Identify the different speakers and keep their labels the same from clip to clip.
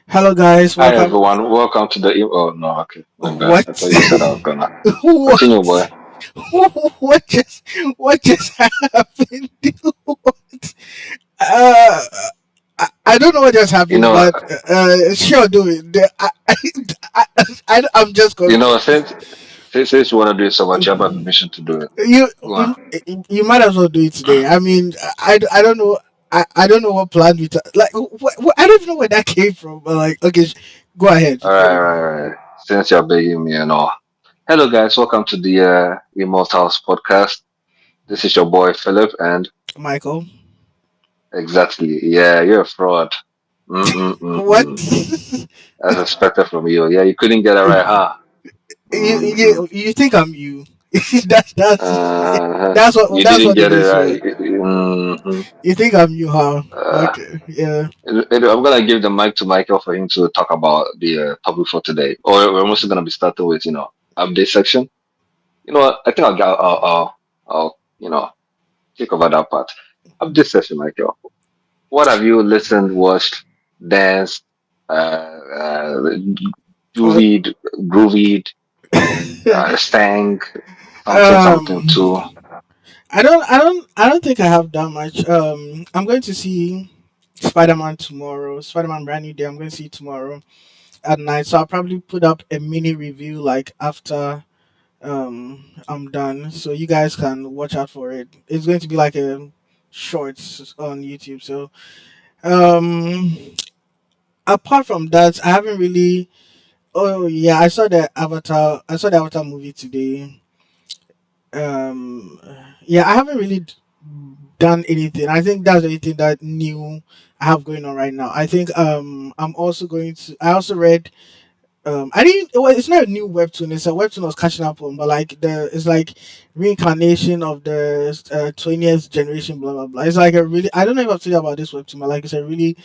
Speaker 1: Hello, guys.
Speaker 2: Hi
Speaker 1: Welcome.
Speaker 2: everyone, welcome to the. Oh no, okay, my bad.
Speaker 1: What?
Speaker 2: I thought you said I was gonna
Speaker 1: what?
Speaker 2: continue, boy.
Speaker 1: What just? What just happened? What? Uh, I don't know what just
Speaker 2: You
Speaker 1: happened,
Speaker 2: know,
Speaker 1: but sure, do it. I'm just confused.
Speaker 2: since you wanna do it so much, you have my permission to do it.
Speaker 1: You,
Speaker 2: Go on.
Speaker 1: you you might as well do it today. I mean, I don't know. I don't know what plan we like. I don't even know where that came from. But like, okay, go ahead.
Speaker 2: All right, all right, all right. Since you're begging me and all. Hello guys, welcome to the Immortals podcast. This is your boy Philip, and
Speaker 1: Michael.
Speaker 2: exactly, yeah, you're a fraud.
Speaker 1: What?
Speaker 2: Mm-mm-mm-mm. As expected from you. Yeah, you couldn't get it right, huh? Mm-hmm.
Speaker 1: You think I'm you? That's
Speaker 2: You
Speaker 1: that's
Speaker 2: didn't
Speaker 1: what it
Speaker 2: get it
Speaker 1: is, right?
Speaker 2: right. Mm-hmm.
Speaker 1: You think I'm you, huh?
Speaker 2: Uh,
Speaker 1: Okay, yeah.
Speaker 2: I'm gonna give the mic to Michael for him to talk about the topic for today. Or we're mostly gonna be starting with update section. You know what? I think I'll take over that part. Update section, Michael. What have you listened, watched, danced,
Speaker 1: Well,
Speaker 2: groovied, groovied, sang, something
Speaker 1: um,
Speaker 2: too?
Speaker 1: I don't think I have that much. I'm going to see Spider-Man tomorrow. Spider-Man Brand New Day. I'm going to see it tomorrow at night. So I'll probably put up a mini review like after I'm done, so you guys can watch out for it. It's going to be like a shorts on YouTube. So um, apart from that, I haven't really. Oh yeah, I saw the Avatar movie today. Um, yeah, I haven't really done anything. I think that's the only thing that new I have going on right now. I think I'm also going to. I also read. I didn't. Well, it's not a new webtoon. It's a webtoon I was catching up on, but like it's like reincarnation of the 20th generation. Blah blah blah. It's like a really. I don't know if I've told you about this webtoon, but like it's a really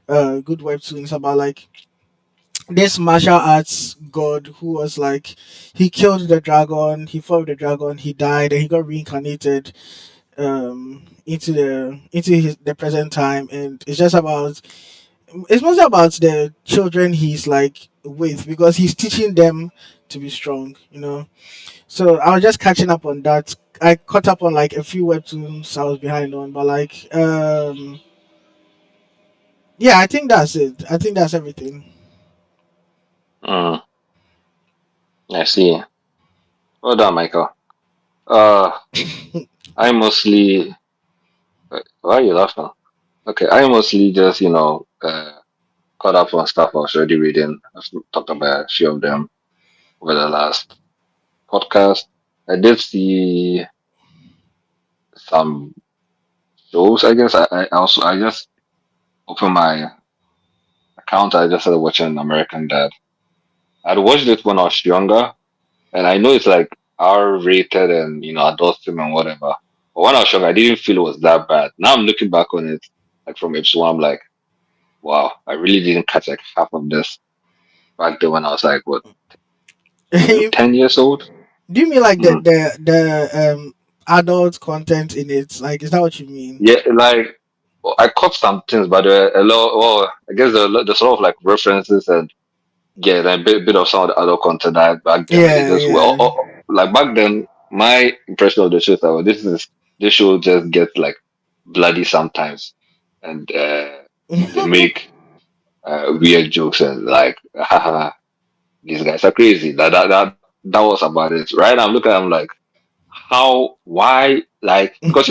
Speaker 1: good webtoon. It's about like this martial arts god who was like he killed the dragon, he fought with the dragon, he died, and he got reincarnated into the present time, and it's just about it's mostly about the children he's like with because he's teaching them to be strong, you know. So I was just catching up on that. I caught up on like a few webtoons I was behind on, but like yeah, I think that's it. I think that's everything.
Speaker 2: Mm, I see. Well done, Michael. Uh, I mostly. Why are you laughing? Okay, I mostly just caught up on stuff I was already reading. I've talked about a few of them over the last podcast. I did see some shows. I guess I just opened my account. I just started watching American Dad. I'd watched it when I was younger, and I know it's like R rated and adult film and whatever. But when I was younger, I didn't feel it was that bad. Now I'm looking back on it, like from episode one, I'm like, wow, I really didn't catch like half of this back then when I was like what
Speaker 1: You
Speaker 2: 10 years old.
Speaker 1: Do you mean like
Speaker 2: Mm.
Speaker 1: the adult content in it? Like, is that what you mean?
Speaker 2: Yeah, like well, I caught some things, but a lot. Well, I guess there's a lot of like references and yeah, like bit of some of the other content I had back then. It
Speaker 1: Yeah,
Speaker 2: just well,
Speaker 1: yeah.
Speaker 2: like back then, my impression of the show is that well, this show just gets like bloody sometimes, and they make weird jokes and like, haha, these guys are crazy. That was about it. Right? I'm looking, I'm like, how, why, like, because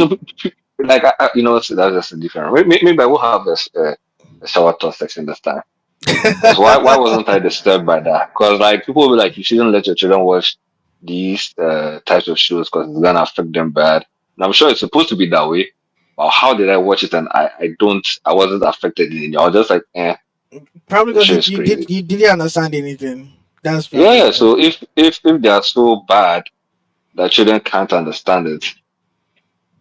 Speaker 2: like, that's just a different. Maybe I will have a shower thought section this time. Because why wasn't I disturbed by that? Because like people will be like, you shouldn't let your children watch these types of shows because it's gonna affect them bad. And I'm sure it's supposed to be that way. But how did I watch it and I wasn't affected in it. I was just like,
Speaker 1: Probably
Speaker 2: the
Speaker 1: because
Speaker 2: show is crazy.
Speaker 1: you didn't understand anything. That's probably
Speaker 2: Yeah,
Speaker 1: why.
Speaker 2: so if they are so bad that children can't understand it,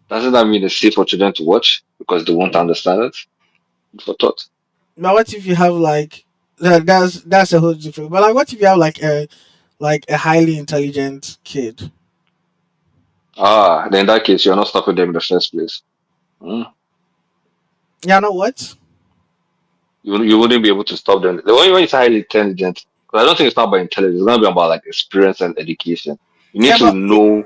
Speaker 2: doesn't that mean it's safe for children to watch because they won't understand it? For thought.
Speaker 1: But what if you have like that's a whole different. But like, what if you have like a highly intelligent kid?
Speaker 2: Ah, then in that case, you're not stopping them in the first place. Mm.
Speaker 1: Yeah, know what?
Speaker 2: you wouldn't be able to stop them. The only when it's highly intelligent, because I don't think it's not about intelligence. It's gonna be about like experience and education. You need
Speaker 1: Yeah,
Speaker 2: to
Speaker 1: but
Speaker 2: know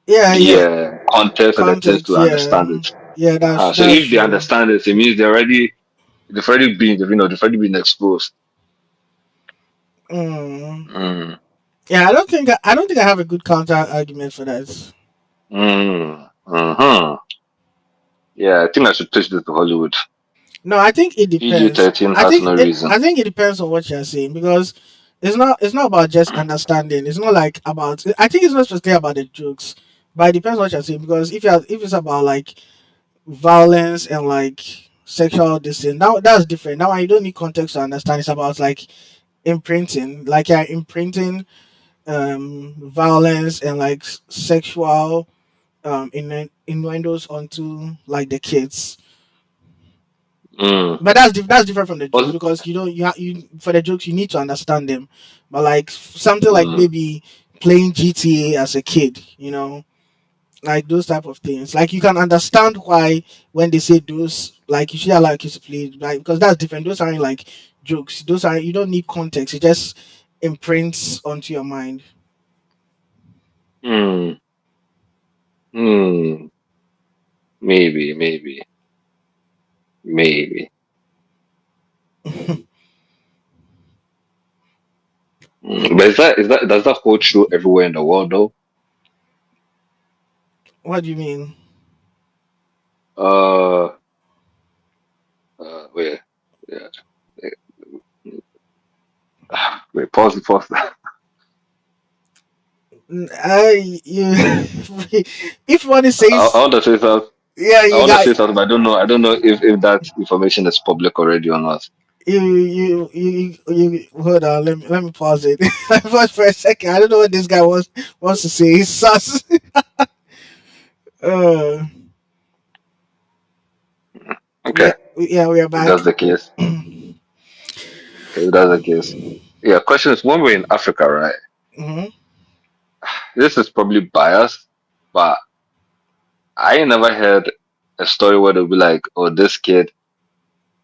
Speaker 1: yeah,
Speaker 2: the
Speaker 1: yeah,
Speaker 2: context of the things
Speaker 1: context.
Speaker 2: to
Speaker 1: Yeah,
Speaker 2: understand it.
Speaker 1: yeah,
Speaker 2: So
Speaker 1: that's
Speaker 2: if they
Speaker 1: true.
Speaker 2: understand it, it means they've already been exposed.
Speaker 1: Mm.
Speaker 2: Mm,
Speaker 1: Yeah, I don't think I have a good counter argument for that.
Speaker 2: hmm. Yeah, I think I should pitch this to Hollywood.
Speaker 1: No, I think it
Speaker 2: PG
Speaker 1: depends.
Speaker 2: 13 has no reason.
Speaker 1: I think it depends on what you're saying because it's not about just understanding. It's not like about. I think it's not just about the jokes, but it depends what you're saying because if it's about like violence and like sexual this thing, now that's different. Now you don't need context to understand. It's about like imprinting, like you're imprinting violence and like sexual innuendos onto like the kids.
Speaker 2: Mm.
Speaker 1: But that's different from the jokes
Speaker 2: Was,
Speaker 1: because you don't you for the jokes you need to understand them. But like something like
Speaker 2: mm,
Speaker 1: maybe playing GTA as a kid, like those type of things. Like you can understand why when they say those, like you should allow your kids to play, like because that's different. Those aren't like jokes. Those are you don't need context. It just imprints onto your mind.
Speaker 2: mm, mm, maybe. But is that does that hold true everywhere in the world though?
Speaker 1: What do you mean?
Speaker 2: Uh, wait, yeah, wait, pause.
Speaker 1: I you if one
Speaker 2: I
Speaker 1: says
Speaker 2: want to say something.
Speaker 1: yeah
Speaker 2: I
Speaker 1: you
Speaker 2: want to
Speaker 1: got
Speaker 2: say something, but I don't know. I don't know if that information is public already or not.
Speaker 1: you hold on let me pause it. Pause for a second. I don't know what this guy wants to say. He's sus. uh
Speaker 2: Okay,
Speaker 1: we are
Speaker 2: if
Speaker 1: back.
Speaker 2: that's the case. Okay, if that's the case. Yeah, question is when we're in Africa, right?
Speaker 1: Hmm.
Speaker 2: This is probably biased, but I ain't never heard a story where they'll be like, "Oh, this kid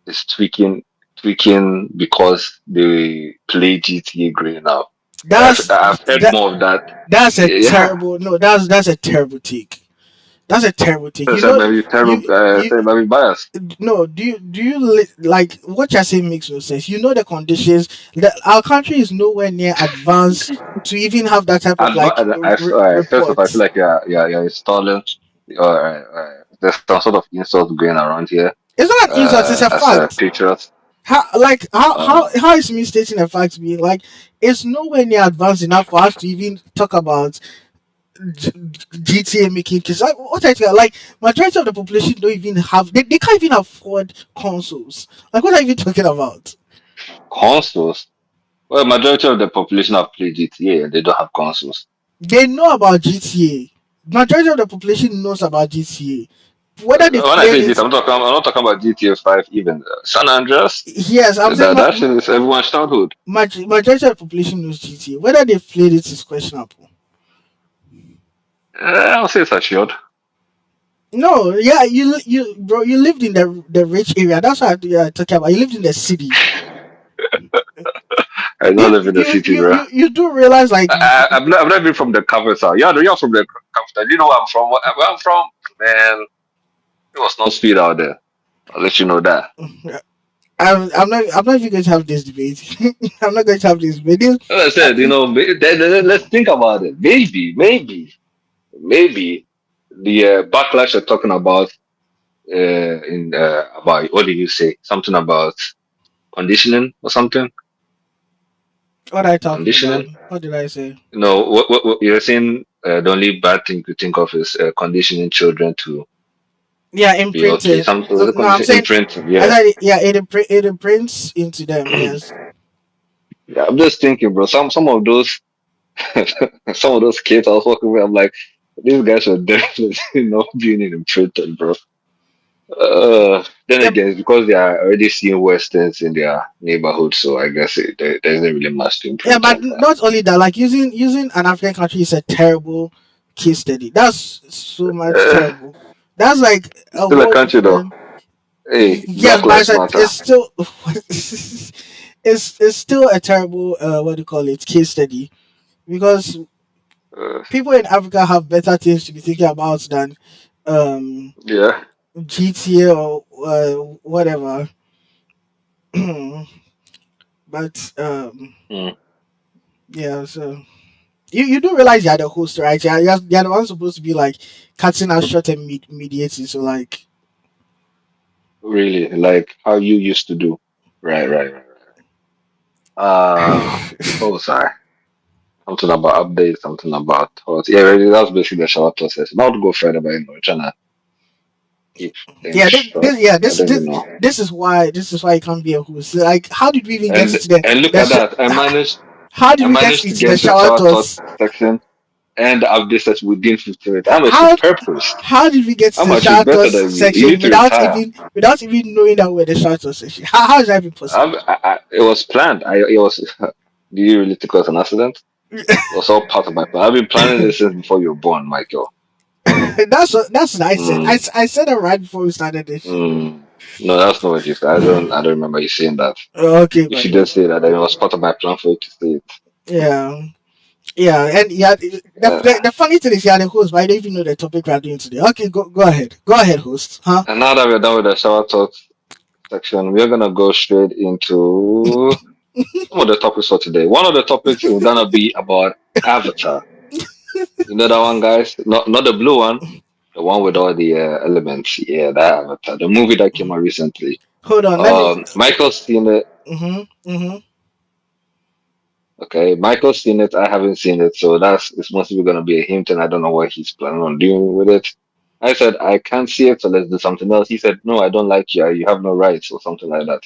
Speaker 2: is tweaking because they play GTA growing up."
Speaker 1: That's
Speaker 2: I've heard
Speaker 1: that
Speaker 2: more of that.
Speaker 1: that's a
Speaker 2: Yeah,
Speaker 1: terrible no that's a terrible take. That's a terrible take.
Speaker 2: so maybe terrible.
Speaker 1: You
Speaker 2: So maybe biased.
Speaker 1: no do you like what you're saying makes no sense. You know the conditions that our country is nowhere near advanced to even have that type of like
Speaker 2: First of all, I feel
Speaker 1: reports.
Speaker 2: like you're installing, there's some sort of insult going around here.
Speaker 1: It's not an insult, it's a
Speaker 2: As a
Speaker 1: fact.
Speaker 2: patriot,
Speaker 1: How is me stating a fact being like it's nowhere near advanced enough for us to even talk about GTA making kids. Like, what I tell you, like majority of the population don't even have they can't even afford consoles. Like what are you even talking about?
Speaker 2: consoles. Well, majority of the population have played GTA and they don't have consoles.
Speaker 1: They know about GTA. Majority of the population knows about GTA. Whether they've
Speaker 2: When I
Speaker 1: played
Speaker 2: say
Speaker 1: it,
Speaker 2: GTA, I'm not talking about GTA 5 even. San Andreas,
Speaker 1: yes, I'm saying
Speaker 2: that shit is everyone's childhood.
Speaker 1: majority of the population knows GTA. Whether they've played it is questionable.
Speaker 2: I'll say it's assured.
Speaker 1: No, yeah, bro, you lived in the rich area. That's what I'm talking about. You lived in the city.
Speaker 2: I don't live in the city, bro.
Speaker 1: You do realize like
Speaker 2: I've not been from the capital. Yeah, you're from the capital. You know where I'm from? Where I'm from? Man, it was no speed out there. I'll let you know that.
Speaker 1: I'm not even going to have this debate. I'm not going to have this debate.
Speaker 2: As I
Speaker 1: Uh,
Speaker 2: said, let's think about it. Maybe the backlash you're talking about in about what did you say? Something about conditioning or something?
Speaker 1: what are you talking about?
Speaker 2: Conditioning?
Speaker 1: What did I say?
Speaker 2: What you're saying? The only bad thing to think of is conditioning children to
Speaker 1: Yeah,
Speaker 2: be okay.
Speaker 1: imprinted.
Speaker 2: Some was a
Speaker 1: No, I'm
Speaker 2: condition
Speaker 1: saying
Speaker 2: imprinting.
Speaker 1: I
Speaker 2: Yeah.
Speaker 1: said yeah, it imprints into them. Yes.
Speaker 2: Yeah, I'm just thinking, bro. Some of those some of those kids I was working with, I'm like, these guys are definitely not being imprinted, bro. Then
Speaker 1: Yeah,
Speaker 2: again, it's because they are already seeing westerns in their neighborhood, so I guess there isn't really much to
Speaker 1: yeah,
Speaker 2: imprint
Speaker 1: but
Speaker 2: on that.
Speaker 1: not only that, like using an African country is a terrible case study. That's so much
Speaker 2: Uh,
Speaker 1: terrible. That's like
Speaker 2: it's
Speaker 1: a
Speaker 2: still a
Speaker 1: whole
Speaker 2: country though.
Speaker 1: different.
Speaker 2: Hey,
Speaker 1: Yes,
Speaker 2: Black
Speaker 1: but I
Speaker 2: Lives
Speaker 1: said
Speaker 2: Matter.
Speaker 1: it's still it's still a terrible what do you call it, case study, because
Speaker 2: Uh,
Speaker 1: people in Africa have better things to be thinking about than um
Speaker 2: yeah.
Speaker 1: GTA or whatever. But
Speaker 2: Mm,
Speaker 1: yeah, so you do realize you're the host, right? You're the one supposed to be like cutting out short and mediating. So like,
Speaker 2: really, like how you used to do. Right, right, right, right. Oh, sorry. Something about updates, something about thoughts. Yeah, really, that's basically the shower process. Not to go further, but we're trying to keep things
Speaker 1: yeah,
Speaker 2: short.
Speaker 1: yeah,
Speaker 2: I don't even know.
Speaker 1: this is why you can't be a host. Like, how did we even get into
Speaker 2: And look
Speaker 1: the
Speaker 2: at
Speaker 1: sh-
Speaker 2: that.
Speaker 1: how
Speaker 2: I
Speaker 1: did we get
Speaker 2: managed to
Speaker 1: into the
Speaker 2: get the
Speaker 1: shower
Speaker 2: shower thoughts
Speaker 1: thoughts?
Speaker 2: section and the updates that's within 15 minutes. I'm actually
Speaker 1: How
Speaker 2: purposed.
Speaker 1: how did we get to
Speaker 2: I'm
Speaker 1: the
Speaker 2: actually
Speaker 1: shower
Speaker 2: better
Speaker 1: thoughts
Speaker 2: than you. You
Speaker 1: section
Speaker 2: need to retire.
Speaker 1: without even knowing that we're the shower thoughts section? How is that even possible?
Speaker 2: It was planned. It was. Do you really think it was an accident? It was all part of my plan. I've been planning this since before you were born, Michael.
Speaker 1: That's what I said.
Speaker 2: Mm,
Speaker 1: I said it right before we started this shit.
Speaker 2: mm. No, that's not what you said. I don't remember you saying that.
Speaker 1: Okay,
Speaker 2: If
Speaker 1: but
Speaker 2: you did say that, then it was part of my plan for you to say it.
Speaker 1: yeah. Yeah, and yeah,
Speaker 2: Uh,
Speaker 1: the funny thing is, you're the host, but I don't even know the topic we're doing today. Okay, go ahead. Go ahead, host. Huh?
Speaker 2: and now that we're done with the shower thoughts section, we're gonna go straight into some of the topics for today. One of the topics is gonna be about Avatar. You know that one, guys? Not the blue one, the one with all the elements. Yeah, that Avatar, the movie that came out recently.
Speaker 1: Hold on, let me.
Speaker 2: Michael's seen it.
Speaker 1: Mhm, mhm.
Speaker 2: Okay, Michael's seen it. I haven't seen it, so that's it's mostly gonna be a hint, and I don't know what he's planning on doing with it. I said I can't see it, so let's do something else. He said, "No, I don't like you. You have no rights," or something like that.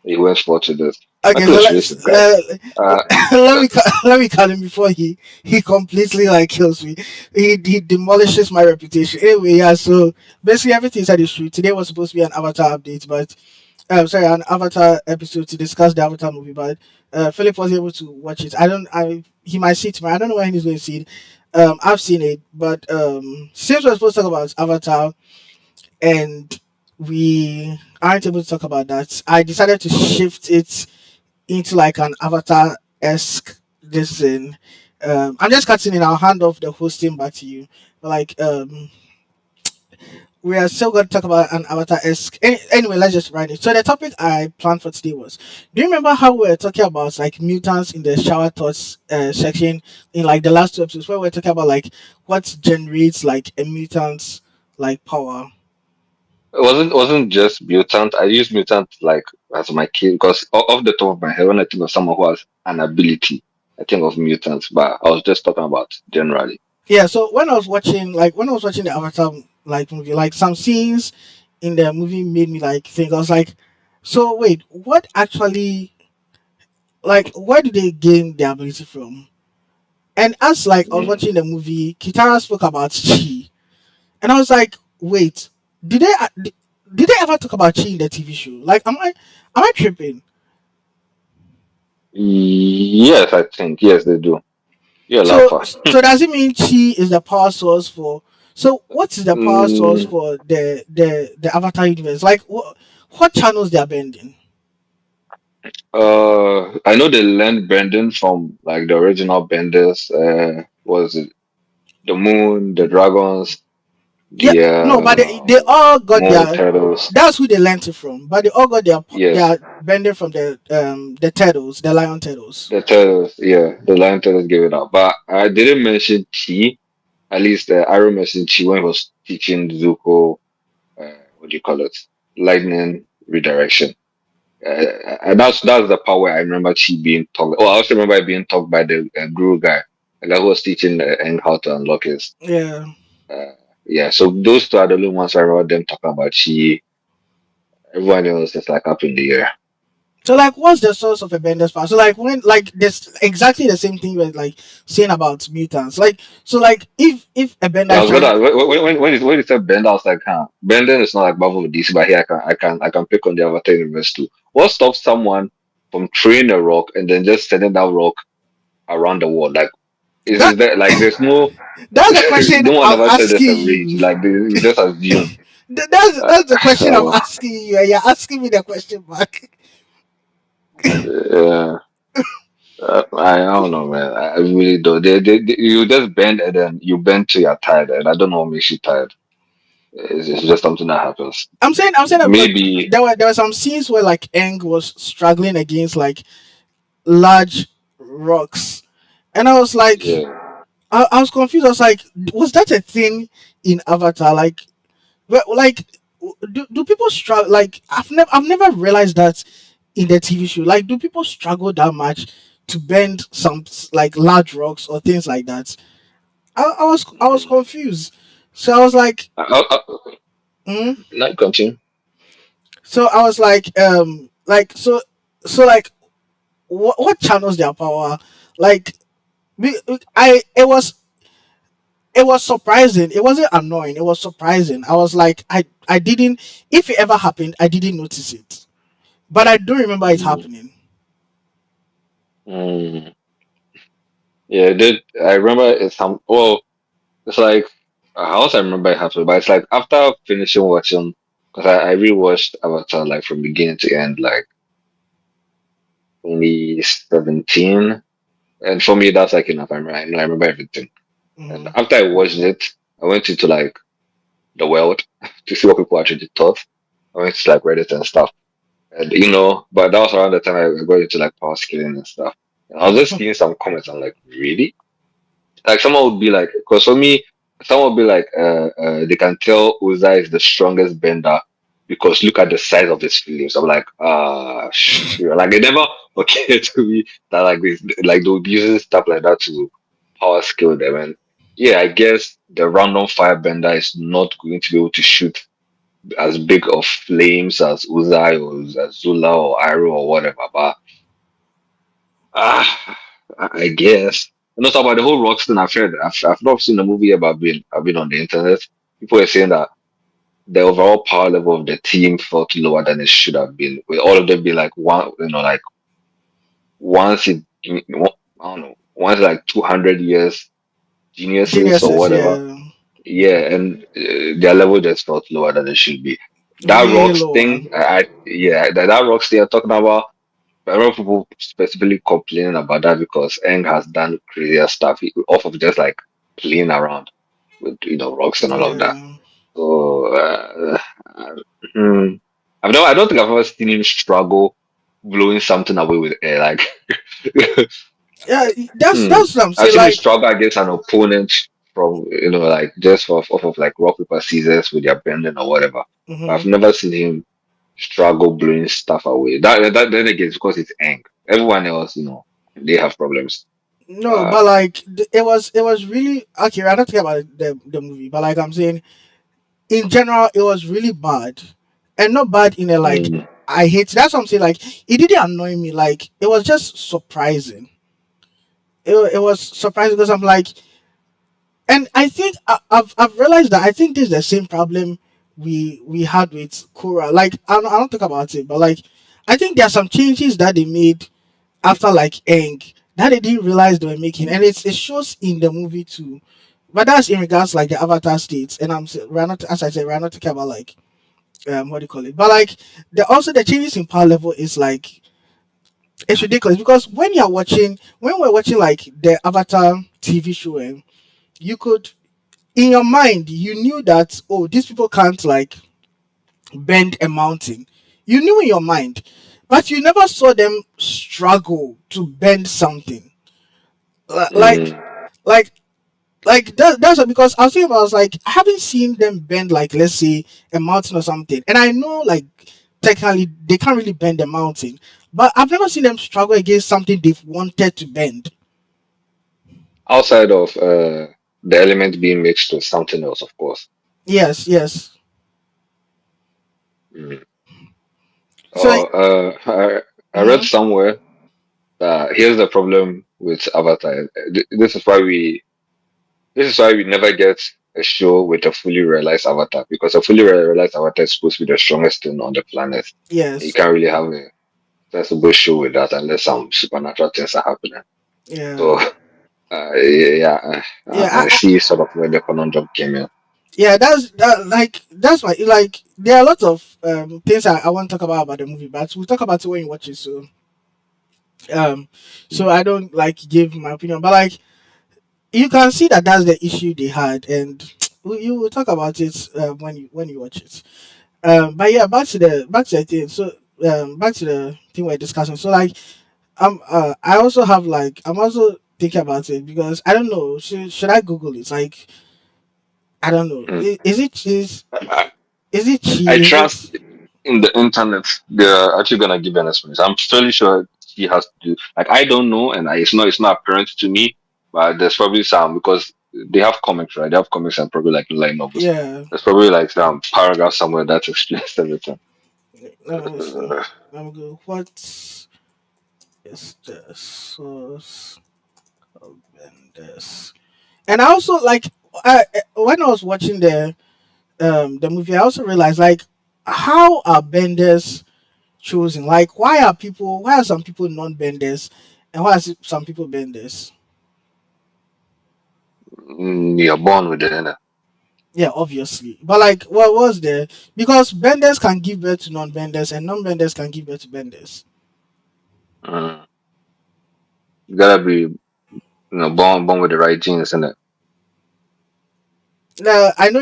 Speaker 2: He went for to this.
Speaker 1: Okay,
Speaker 2: Michael
Speaker 1: so
Speaker 2: is
Speaker 1: let's
Speaker 2: racist, guys. Uh,
Speaker 1: let me let me cut him before he completely like kills me. He demolishes my reputation. Anyway, yeah. So basically, everything said is true. Today was supposed to be an Avatar update, but sorry, an Avatar episode to discuss the Avatar movie, but Philip was able to watch it. I don't. I He might see it tomorrow. I don't know when he's going to see it. I've seen it, but since we're supposed to talk about Avatar and we aren't able to talk about that, I decided to shift it into like an Avatar esque this thing. I'm just cutting in. I'll hand off the hosting back to you. But like we are still going to talk about an avatar esque. Anyway, let's just write it. So the topic I planned for today was: do you remember how we were talking about like mutants in the shower thoughts section in like the last two episodes, where we are talking about like what generates like a mutant's like power?
Speaker 2: it wasn't just mutant. I used mutant like as my key because off the top of my head, when I think of someone who has an ability, I think of mutants. But I was just talking about generally.
Speaker 1: Yeah. So when I was watching the Avatar like movie, like some scenes in the movie made me like think. I was like, so wait, what actually like where do they gain their ability from? And as like I was
Speaker 2: Mm.
Speaker 1: watching the movie, Kitara spoke about chi, and I was like, wait, did they did they ever talk about chi in the TV show? Like, am I tripping?
Speaker 2: Yes, I think yes they do. You're a
Speaker 1: So
Speaker 2: laugher.
Speaker 1: does it mean chi is the power source for? So what is the power source
Speaker 2: Mm,
Speaker 1: for the Avatar universe? Like, what channels they are bending?
Speaker 2: I know they learned bending from like the original benders. Was it the moon, the dragons,
Speaker 1: Yeah,
Speaker 2: the
Speaker 1: no, but they all got
Speaker 2: moon
Speaker 1: their.
Speaker 2: turtles.
Speaker 1: That's who they learned it from. But they all got
Speaker 2: Yes,
Speaker 1: their bending from the turtles, the lion turtles.
Speaker 2: the turtles. Yeah, the lion turtles gave it out. But I didn't mention chi. At least Arrow mentioned chi when he was teaching Zuko. What do you call it? Lightning redirection. And that's the power I remember chi being taught. Oh, I also remember it being taught by the guru guy, the guy who was teaching Aang how to unlock his.
Speaker 1: Yeah.
Speaker 2: Uh, yeah, so those two are the only ones I remember them talking about chi. Everyone else is like up in the air.
Speaker 1: So like, what's the source of a bender's power? So like, when like this exactly the same thing you were like saying about mutants. Like, so like, if a bender
Speaker 2: Yeah, I
Speaker 1: is
Speaker 2: was
Speaker 1: trying,
Speaker 2: gonna when you said bend, I was like, huh, bending is not like Marvel with DC, but here I can pick on the Avatar universe too. What stops someone from throwing a rock and then just sending that rock around the world? Like, is
Speaker 1: that
Speaker 2: that like there's no
Speaker 1: that's the question
Speaker 2: no one
Speaker 1: I'm
Speaker 2: ever said there's a
Speaker 1: asking
Speaker 2: range.
Speaker 1: you.
Speaker 2: Like you just assume.
Speaker 1: That's the question I'm
Speaker 2: So
Speaker 1: asking you, and you're asking me the question back.
Speaker 2: yeah, I don't know, man. I really don't. You just bend and then you bend till you're tired, and I don't know what makes you tired. It's just something that happens.
Speaker 1: I'm saying that because
Speaker 2: Maybe,
Speaker 1: there were some scenes where like Aang was struggling against like large rocks, and I was like,
Speaker 2: yeah.
Speaker 1: I was confused. I was like, was that a thing in Avatar? Like, like, do people struggle? Like, I've never realized that in the TV show. Like, do people struggle that much to bend some like large rocks or things like that? I was
Speaker 2: Mm.
Speaker 1: confused. So I was like,
Speaker 2: I,
Speaker 1: mm?
Speaker 2: now continue.
Speaker 1: So I was like so like what channels their power? Like, I it was surprising. It wasn't annoying. It was surprising. I was like, I didn't. If it ever happened, I didn't notice it, but I do remember it
Speaker 2: Mm.
Speaker 1: happening.
Speaker 2: Mm. Yeah, I remember it's some. Well, it's like how else I remember it happened, but it's like after finishing watching, because I rewatched Avatar like from beginning to end, like 2017, and for me that's like enough. I remember everything. And
Speaker 1: Hmm.
Speaker 2: after I watched it, I went into like the world to see what people actually thought. I went to like Reddit and stuff. And but that was around the time I got into like power scaling and stuff. And I was just seeing some comments. I'm like, really? Like someone would be like, because for me, someone would be like, they can tell Uza is the strongest bender because look at the size of his feelings. I'm like, sure. Like it never occurred to me that like this, like they would be using stuff like that to power skill them. And yeah, I guess the random firebender is not going to be able to shoot as big of flames as Uzai or as Zula or Iroh or whatever. But ah, I guess. And also about the whole rocks thing, I've heard. I've not seen the movie, but I've been on the internet. People are saying that the overall power level of the team felt lower than it should have been. With all of them being like one, like once it, I don't know, once like 200 years geniuses or
Speaker 1: Geniuses,
Speaker 2: whatever.
Speaker 1: yeah,
Speaker 2: Yeah, and their level just felt lower than it should be. That
Speaker 1: way
Speaker 2: rocks
Speaker 1: lower.
Speaker 2: thing, yeah, that rocks thing I'm talking about. A lot of people specifically complaining about that because Eng has done crazier stuff off of just like playing around with rocks and all of that.
Speaker 1: Yeah,
Speaker 2: So uh, hmm, I don't think I've ever seen him struggle blowing something away with air. Like
Speaker 1: yeah. That's
Speaker 2: hmm,
Speaker 1: that's what I'm
Speaker 2: I've
Speaker 1: saying.
Speaker 2: seen him
Speaker 1: Like,
Speaker 2: struggle against an opponent from like just off of like rock paper scissors with their bending or whatever. But I've
Speaker 1: hmm
Speaker 2: never seen him struggle blowing stuff away. That then again, it's because it's Aang. Everyone else, they have problems.
Speaker 1: no,
Speaker 2: Uh,
Speaker 1: but like it was really okay. I don't care about the movie, but like I'm saying, in general, it was really bad, and not bad in a like
Speaker 2: mm,
Speaker 1: I hate. That's what I'm saying. Like, it didn't annoy me. Like, it was just surprising. It was surprising because I'm like, and I think I've realized that I think this is the same problem we had with Korra. Like, I don't think about it, but like I think there are some changes that they made after like Aang that they didn't realize they were making, and it shows in the movie too. But that's in regards like the Avatar states, and we're not, as I said, we're not talking about like what do you call it, but like the changes in power level is like it's ridiculous because when we're watching like the Avatar TV show, you could in your mind you knew that, oh, these people can't like bend a mountain. You knew in your mind, but you never saw them struggle to bend something. Li- like
Speaker 2: mm.
Speaker 1: like that's because I was thinking about, I was like, I haven't seen them bend like, let's say, a mountain or something, and I know like technically they can't really bend a mountain, but I've never seen them struggle against something they've wanted to bend.
Speaker 2: Outside of the element being mixed with something else, of course.
Speaker 1: Yes, yes.
Speaker 2: Mm.
Speaker 1: So
Speaker 2: I read
Speaker 1: mhm,
Speaker 2: somewhere that here's the problem with Avatar. This is why we never get a show with a fully realized Avatar because a fully realized Avatar is supposed to be the strongest thing on the planet. You
Speaker 1: yes,
Speaker 2: can't really have a sensible show with that unless some supernatural things are happening. So
Speaker 1: yeah,
Speaker 2: yeah,
Speaker 1: yeah.
Speaker 2: I see sort of where the conundrum came in.
Speaker 1: Yeah, that's that. Like that's why. Like there are a lot of things I want to talk about the movie, but we'll talk about it when you watch it. Um, so I don't like give my opinion, but like you can see that that's the issue they had, and you will talk about it when you watch it. But yeah, back to the thing. So back to the thing we're discussing. So like I also have like I'm also thinking about it because I don't know. Should I Google it? Like I don't know.
Speaker 2: Mm.
Speaker 1: Is it cheese? Is it
Speaker 2: I
Speaker 1: chi? Is
Speaker 2: trust
Speaker 1: it
Speaker 2: in the internet. They're actually gonna give an explanation. I'm fairly sure she has to do. Like I don't know, and it's not apparent to me. But there's probably some because they have comics, right? They have comics and probably like light novels.
Speaker 1: yeah.
Speaker 2: There's probably like some paragraph somewhere that explains everything.
Speaker 1: Let me see.
Speaker 2: Uh,
Speaker 1: Let me go. What is the source of Bendis? And I also like when I was watching the movie, I also realized like how are benders chosen? Like why are some people non-benders and why are some people benders?
Speaker 2: you're born with it, innit?
Speaker 1: Yeah, obviously. But like what was there? Because benders can give birth to non-benders and non-benders can give birth to benders.
Speaker 2: Mm. You gotta be, born with the right genes, innit?
Speaker 1: Now I know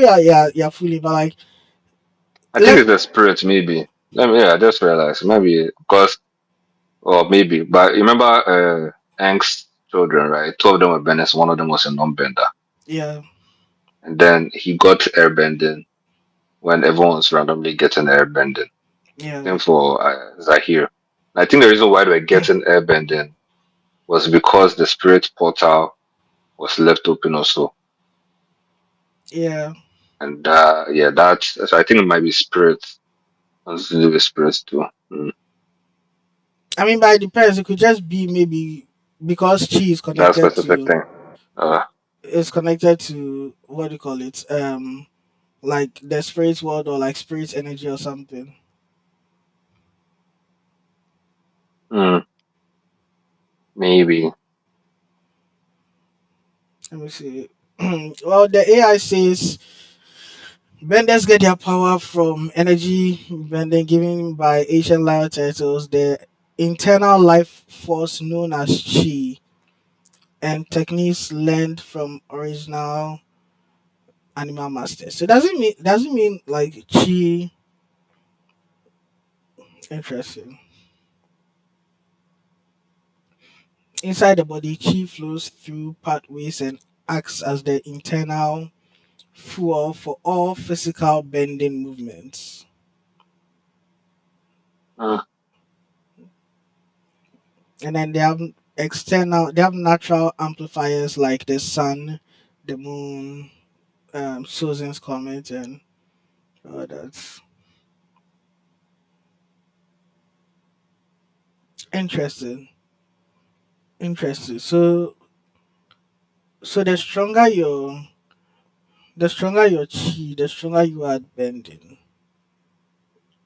Speaker 1: you're fully, but like
Speaker 2: I think
Speaker 1: let
Speaker 2: it's the spirit, maybe. Yeah, I just realized maybe because, or maybe, but you remember Aang's children, right? Two of them were benders, one of them was a non-bender,
Speaker 1: yeah,
Speaker 2: and then he got airbending when everyone was randomly getting airbending.
Speaker 1: yeah,
Speaker 2: Same for Zahir. I think the reason why they were getting airbending was because the spirit portal was left open also,
Speaker 1: yeah.
Speaker 2: and yeah, that's so I think it might be spirits, has to do with spirits too. Mm.
Speaker 1: I mean, by it depends. It could just be maybe because chi
Speaker 2: That specific thing. Uh,
Speaker 1: is connected to what do you call it? Like the spirit world or like spirit energy or something.
Speaker 2: mm, maybe.
Speaker 1: Let me see. Well, the AI says benders get their power from energy bending given by ancient lion turtles, the internal life force known as chi, and techniques learned from original animal masters. So doesn't mean like chi. Interesting. Inside the body, chi flows through pathways and acts as the internal fuel for all physical bending movements.
Speaker 2: Mm,
Speaker 1: And then they have natural amplifiers like the sun, the moon, Susan's comet, and that's interesting. Interesting. So the stronger your chi, the stronger you are at bending.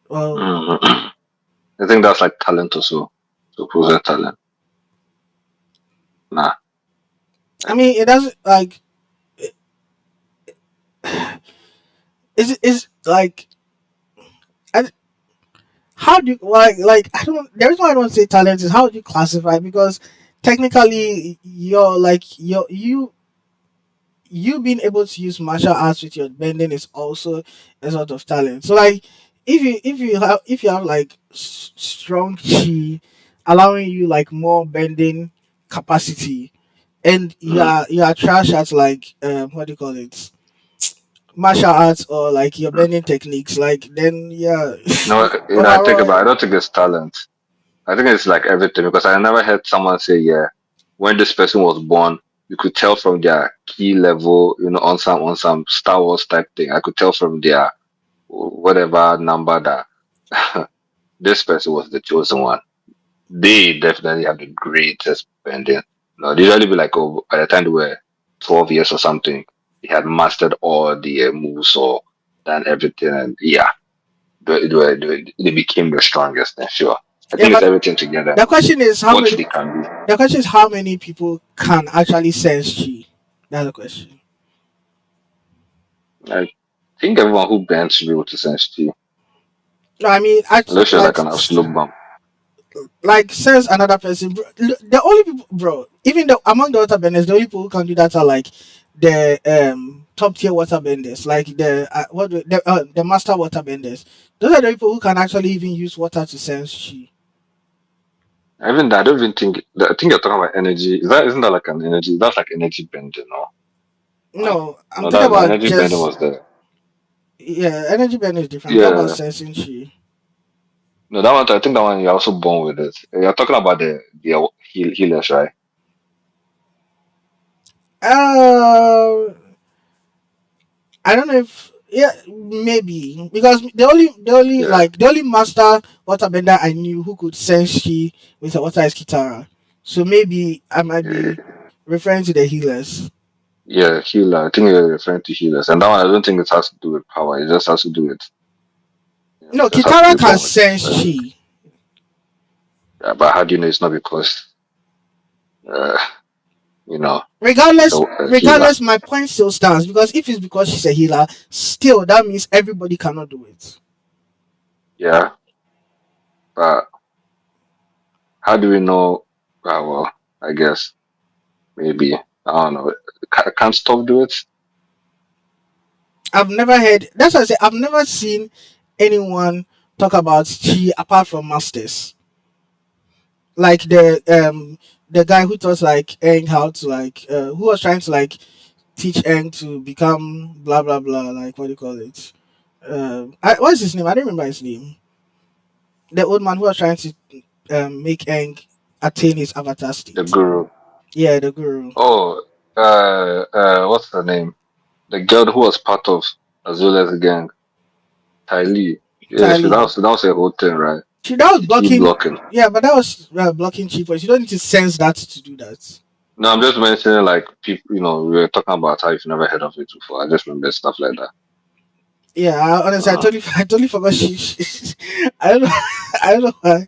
Speaker 1: Well,
Speaker 2: mm. I think that's like talent also. Supposed talent. Nah.
Speaker 1: I mean, it doesn't like is like I, how do you like I don't the reason why I don't say talent is how do you classify because technically you're like you being able to use martial arts with your bending is also a sort of talent. So like if you have like strong chi allowing you like more bending capacity and
Speaker 2: Mm.
Speaker 1: you are trash at like what do you call it martial arts or like your
Speaker 2: Mm.
Speaker 1: bending techniques like then yeah
Speaker 2: No, I think
Speaker 1: overall
Speaker 2: about. I don't think it's talent. I think it's like everything because I never heard someone say, yeah, when this person was born, you could tell from their key level, on some Star Wars type thing. I could tell from their whatever number that this person was the chosen one. They definitely have the greatest bending. No, they usually be like, oh, by the time they were 12 years or something, they had mastered all the moves or done everything, and yeah, they became the strongest. And sure, I
Speaker 1: yeah
Speaker 2: think it's
Speaker 1: but
Speaker 2: everything together.
Speaker 1: the question is how
Speaker 2: What
Speaker 1: many
Speaker 2: they can do.
Speaker 1: the question is how many people can actually sense chi that's the question.
Speaker 2: think everyone who bends should be able to sense chi,
Speaker 1: No, I mean,
Speaker 2: unless you're like an absolute bump.
Speaker 1: like says another person. The only people, bro, even the among the waterbenders, the only people who can do that are like the top tier waterbenders, like the master waterbenders. Those are the people who can actually even use water to sense chi.
Speaker 2: Even that, I don't even think. I think you're talking about energy. Isn't that like an energy? That's like energy bending, no? No,
Speaker 1: No, I'm
Speaker 2: no,
Speaker 1: talking
Speaker 2: that
Speaker 1: about
Speaker 2: energy bending
Speaker 1: just
Speaker 2: was there.
Speaker 1: yeah, energy bending is different. I'm talking about
Speaker 2: Yeah,
Speaker 1: sensing chi.
Speaker 2: no, that one. I think that one you're also born with it. You're talking about the healers, right?
Speaker 1: Uh, I don't know if yeah maybe because
Speaker 2: Yeah,
Speaker 1: the only master waterbender I knew who could sense chi with a water is Kitara. So maybe I might be
Speaker 2: yeah,
Speaker 1: referring to the healers.
Speaker 2: yeah, healer. I think you're referring to healers, and that one I don't think it has to do with power. It just has to do with
Speaker 1: No,
Speaker 2: it just has to
Speaker 1: Kitara
Speaker 2: be
Speaker 1: can
Speaker 2: born with.
Speaker 1: sense chi.
Speaker 2: Yeah, but how do you know it's not because uh, you know she's a healer?
Speaker 1: Regardless, my point still stands because if it's because she's a healer, still that means everybody cannot do it.
Speaker 2: Yeah, but how do we know? Well, I guess maybe I don't know. Can't stop do it.
Speaker 1: I've never heard. That's why I say I've never seen anyone talk about chi apart from masters. Like the guy who taught like Eng how to like who was trying to like teach Eng to become blah blah blah, like what do you call it? What's his name? I don't remember his name. The old man who was trying to make Eng attain his avatar
Speaker 2: The
Speaker 1: state.
Speaker 2: guru.
Speaker 1: Yeah, the guru.
Speaker 2: Oh, what's her name? The girl who was part of Azula's gang, Tayli. Yeah,
Speaker 1: Tayli.
Speaker 2: that was a whole thing, right?
Speaker 1: That was
Speaker 2: The key
Speaker 1: blocking.
Speaker 2: blocking.
Speaker 1: Yeah, but that was blocking cheapers. You don't need to sense that to do that.
Speaker 2: No, I'm just mentioning like people. We were talking about how you've never heard of it before. I just remember stuff like that.
Speaker 1: Yeah, honestly,
Speaker 2: Uh,
Speaker 1: I totally forgot I don't know, I don't know why.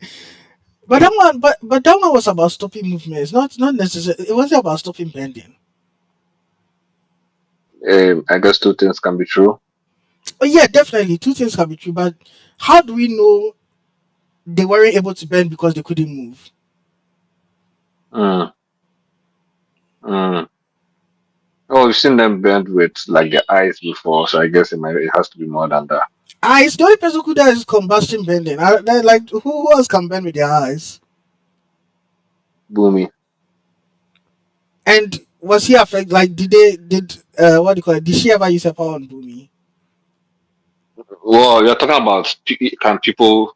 Speaker 1: But that one was about stopping movements, not necessarily. It wasn't about stopping bending.
Speaker 2: I guess two things can be true.
Speaker 1: But yeah, definitely, two things can be true. But how do we know they weren't able to bend because they couldn't move?
Speaker 2: Mm, mm. Oh, we've seen them bend with like the eyes before, so I guess it has to be more than that.
Speaker 1: Eyes. The only person who does combustion bending. Like who else can bend with their eyes?
Speaker 2: Boomy.
Speaker 1: And was he affected? Like, did what do you call it? Did she ever use her power on Boomy?
Speaker 2: Well, you're talking about can people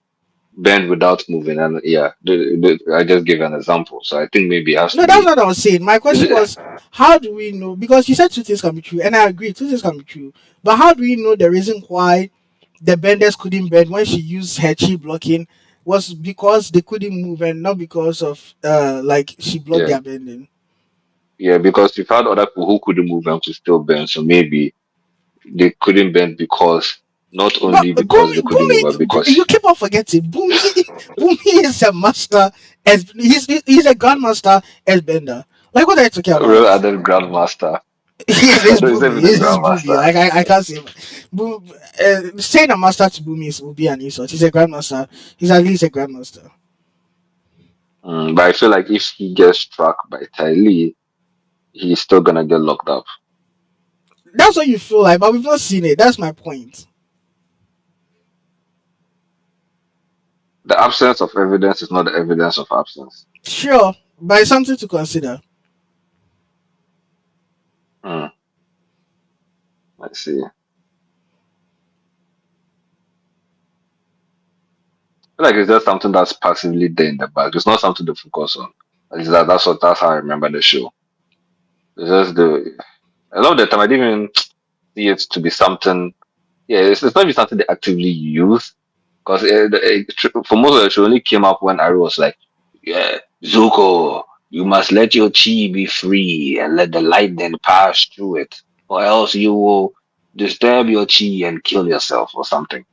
Speaker 2: bend without moving? And yeah, I just gave an example, so I think maybe it has to
Speaker 1: No, that's
Speaker 2: be.
Speaker 1: what I was saying. My
Speaker 2: Is
Speaker 1: question
Speaker 2: it?
Speaker 1: was, how do we know? Because you said two things can be true, and I agree, two things can be true. But how do we know the reason why the benders couldn't bend when she used her chi blocking was because they couldn't move and not because of like she blocked
Speaker 2: Yeah,
Speaker 1: their bending?
Speaker 2: yeah, because you've had other people who couldn't move and could still bend, so maybe they couldn't bend because not
Speaker 1: But
Speaker 2: only because they couldn't move, but because
Speaker 1: You keep on forgetting. Boomy is a master as he's a grandmaster as bender. Like what are you talking
Speaker 2: real
Speaker 1: about?
Speaker 2: added grandmaster.
Speaker 1: Yeah, this
Speaker 2: No, it's
Speaker 1: Boomy.
Speaker 2: even the
Speaker 1: This is Boomy.
Speaker 2: grandmaster.
Speaker 1: Like I can't say. Saying a master to Boomy would be an insult. He's a grandmaster. He's at least a grandmaster.
Speaker 2: But I feel like if he gets struck by Tayli, he's still gonna get locked up.
Speaker 1: That's what you feel like, but we've not seen it. That's my point.
Speaker 2: The absence of evidence is not the evidence of absence.
Speaker 1: Sure, but it's something to consider.
Speaker 2: Hmm, I see. Feel like it's just something that's passively there in the back. It's not something to focus on. At least that's how I remember the show. It's just the a lot of the time I didn't even see it to be something. Yeah, it's not even something they actively use because for most of the show only came up when Ari was like, "Yeah, Zuko, you must let your chi be free and let the lightning pass through it, or else you will disturb your chi and kill yourself or something."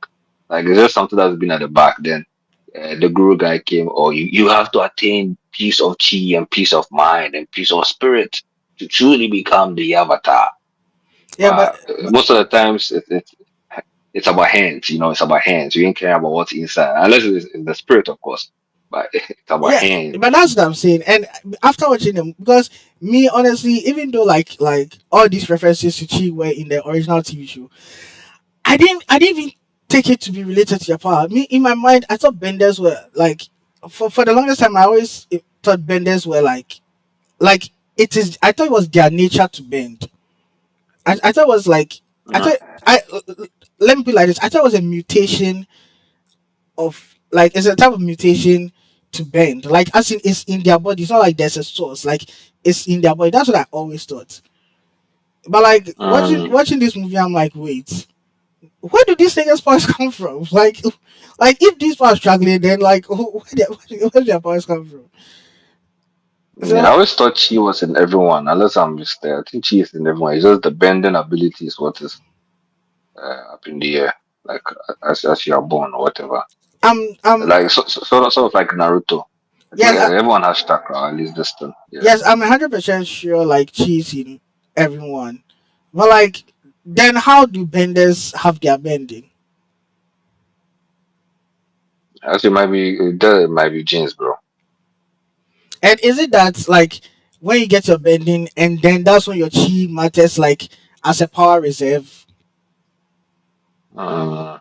Speaker 2: Like it's just something that's been at the back. Then the guru guy came, or you have to attain peace of chi and peace of mind and peace of spirit to truly become the avatar.
Speaker 1: Yeah, but
Speaker 2: Most of the times, it's about hands. You know, it's about hands. You ain't care about what's inside, unless it's in the spirit, of course. But it's about
Speaker 1: Yeah,
Speaker 2: hands.
Speaker 1: but that's what I'm saying. And after watching them, because me honestly, even though like all these references to Chi were in the original TV show, I didn't even take it to be related to their power. Me in my mind, I thought benders were like for the longest time. I always thought benders were like it is. I thought it was their nature to bend. I thought it was like I
Speaker 2: Mm,
Speaker 1: thought I let me put it like this. I thought it was a mutation of like it's a type of mutation to bend. Like as in it's in their body. It's not like there's a source. Like it's in their body. That's what I always thought. But like
Speaker 2: mm.
Speaker 1: watching this movie, I'm like, wait, where do these niggas powers come from? Like if these powers struggling, then like where do their powers come from?
Speaker 2: Yeah, I
Speaker 1: So
Speaker 2: always thought she was in everyone, unless I'm mistaken. I think she is in everyone. It's just the bending ability is what is up in the air, like as you are born or whatever.
Speaker 1: I'm
Speaker 2: Like sort of like Naruto. I think
Speaker 1: yes
Speaker 2: everyone has chakra, at least this thing. Yeah.
Speaker 1: yes I'm 100% sure like she's in everyone, but like then how do benders have their bending?
Speaker 2: Actually, it might be genes, bro.
Speaker 1: And is it that like when you get your bending and then that's when your chi matters like as a power reserve?
Speaker 2: Mm,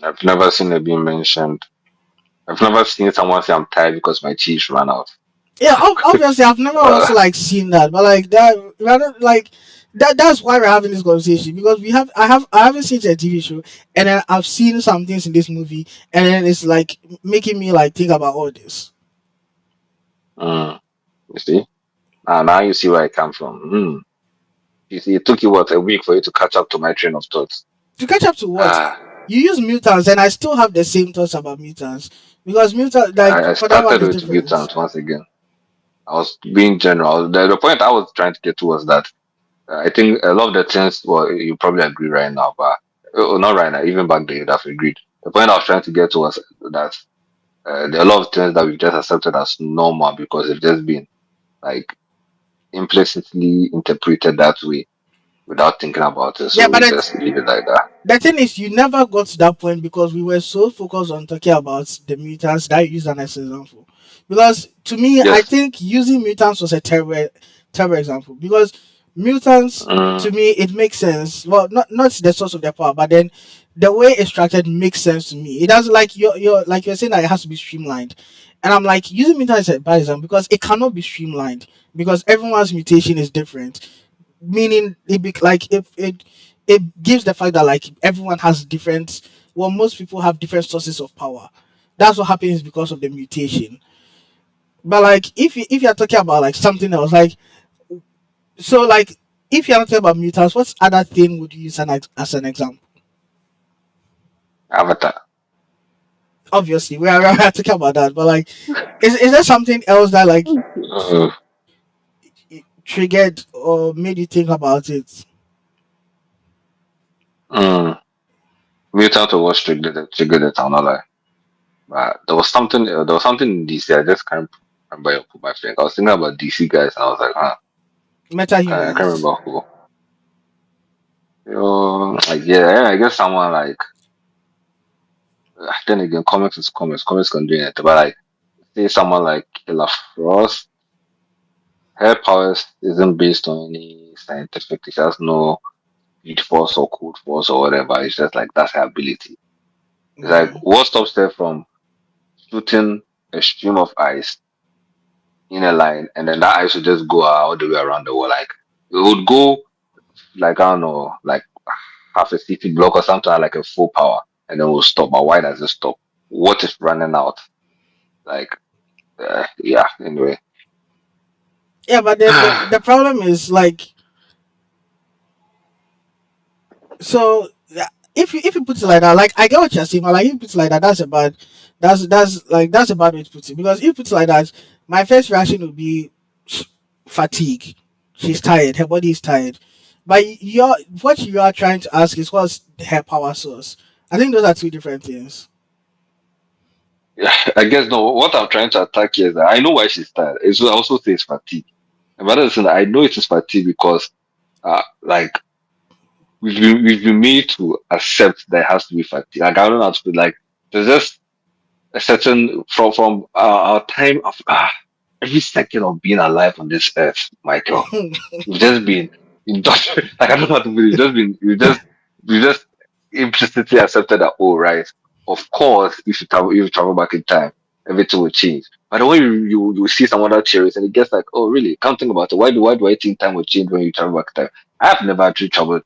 Speaker 2: I've never seen it being mentioned. I've never seen someone say I'm tired because my cheese ran out.
Speaker 1: Yeah, obviously I've never
Speaker 2: Uh,
Speaker 1: also like seen that, but like that rather like that's why we're having this conversation because I haven't seen a TV show and then I've seen some things in this movie and then it's like making me like think about all this.
Speaker 2: mm, you see? Now you see where I come from. You see, it took you what, a week for you to catch up to my train of thoughts.
Speaker 1: To catch up to what?
Speaker 2: Ah,
Speaker 1: You use mutants and I still have the same thoughts about mutants because mutant like
Speaker 2: I
Speaker 1: for that one
Speaker 2: started
Speaker 1: is
Speaker 2: with
Speaker 1: different.
Speaker 2: mutants once again. I was being general. The point I was trying to get to was that I think a lot of the things, well, you probably agree right now, but not right now, even back then you'd have agreed. The point I was trying to get to was that there are a lot of things that we've just accepted as normal because they've just been like implicitly interpreted that way without thinking about it.
Speaker 1: Yeah,
Speaker 2: So
Speaker 1: but
Speaker 2: we just leave it like that.
Speaker 1: the thing is, you never got to that point because we were so focused on talking about the mutants that I used an example. Because to me, I
Speaker 2: Yes.
Speaker 1: think using mutants was a terrible example. Because mutants, to
Speaker 2: Mm,
Speaker 1: me, it makes sense. Well, not the source of their power, but then the way it's structured makes sense to me. It doesn't like you're saying that it has to be streamlined, and I'm like using mutants as a bad example because it cannot be streamlined because everyone's mutation is different, meaning like it gives the fact that like everyone has different, well, most people have different sources of power. That's what happens because of the mutation. But like if you're talking about like something else, like so like if you're not talking about mutants, what other thing would you use as an example?
Speaker 2: Avatar.
Speaker 1: Obviously we are talking about that, but like is there something else that like
Speaker 2: Uh,
Speaker 1: triggered or made you think about it?
Speaker 2: mm, Mutant was triggered it, I'm not lie. But there was something in DC, I just can't remember put my finger. I was thinking about DC guys and I was like, I can't
Speaker 1: Metahumans.
Speaker 2: remember who. Like yeah, I guess someone like then again, comics is comics. Comics can do it, but like say someone like Killer Frost, her powers isn't based on any scientific. She has no heat force or cold force or whatever. It's just like that's her ability. It's like
Speaker 1: Mm.
Speaker 2: what stops her from shooting a stream of ice in a line, and then that ice would just go all the way around the world. Like it would go like I don't know, like half a city block or something like a full power, and then we'll stop. But why does it stop? What if running out? Like yeah. Anyway,
Speaker 1: Yeah, but then the problem is like so yeah, if you put it like that, like I get what you're saying, but like if you put it like that, that's a bad way to put it. Because if you put it like that, my first reaction would be fatigue. She's tired, her body is tired. But what you are trying to ask is what's her power source. I think those are two different things.
Speaker 2: yeah, I guess no. What I'm trying to attack here is that I know why she's tired. It's I also say it's fatigue. And rather than I know it is fatigue because like we've been made to accept that it has to be fatigue. Like I don't know how to put like there's just a certain from our time of every second of being alive on this earth, Michael. We've just been in like I don't know how to put it. We've just implicitly accepted that oh right, of course if you travel back in time, everything will change. But then when you see some other theories and it gets like, oh really, can't think about it. Why do I think time will change when you travel back in time? I have never actually traveled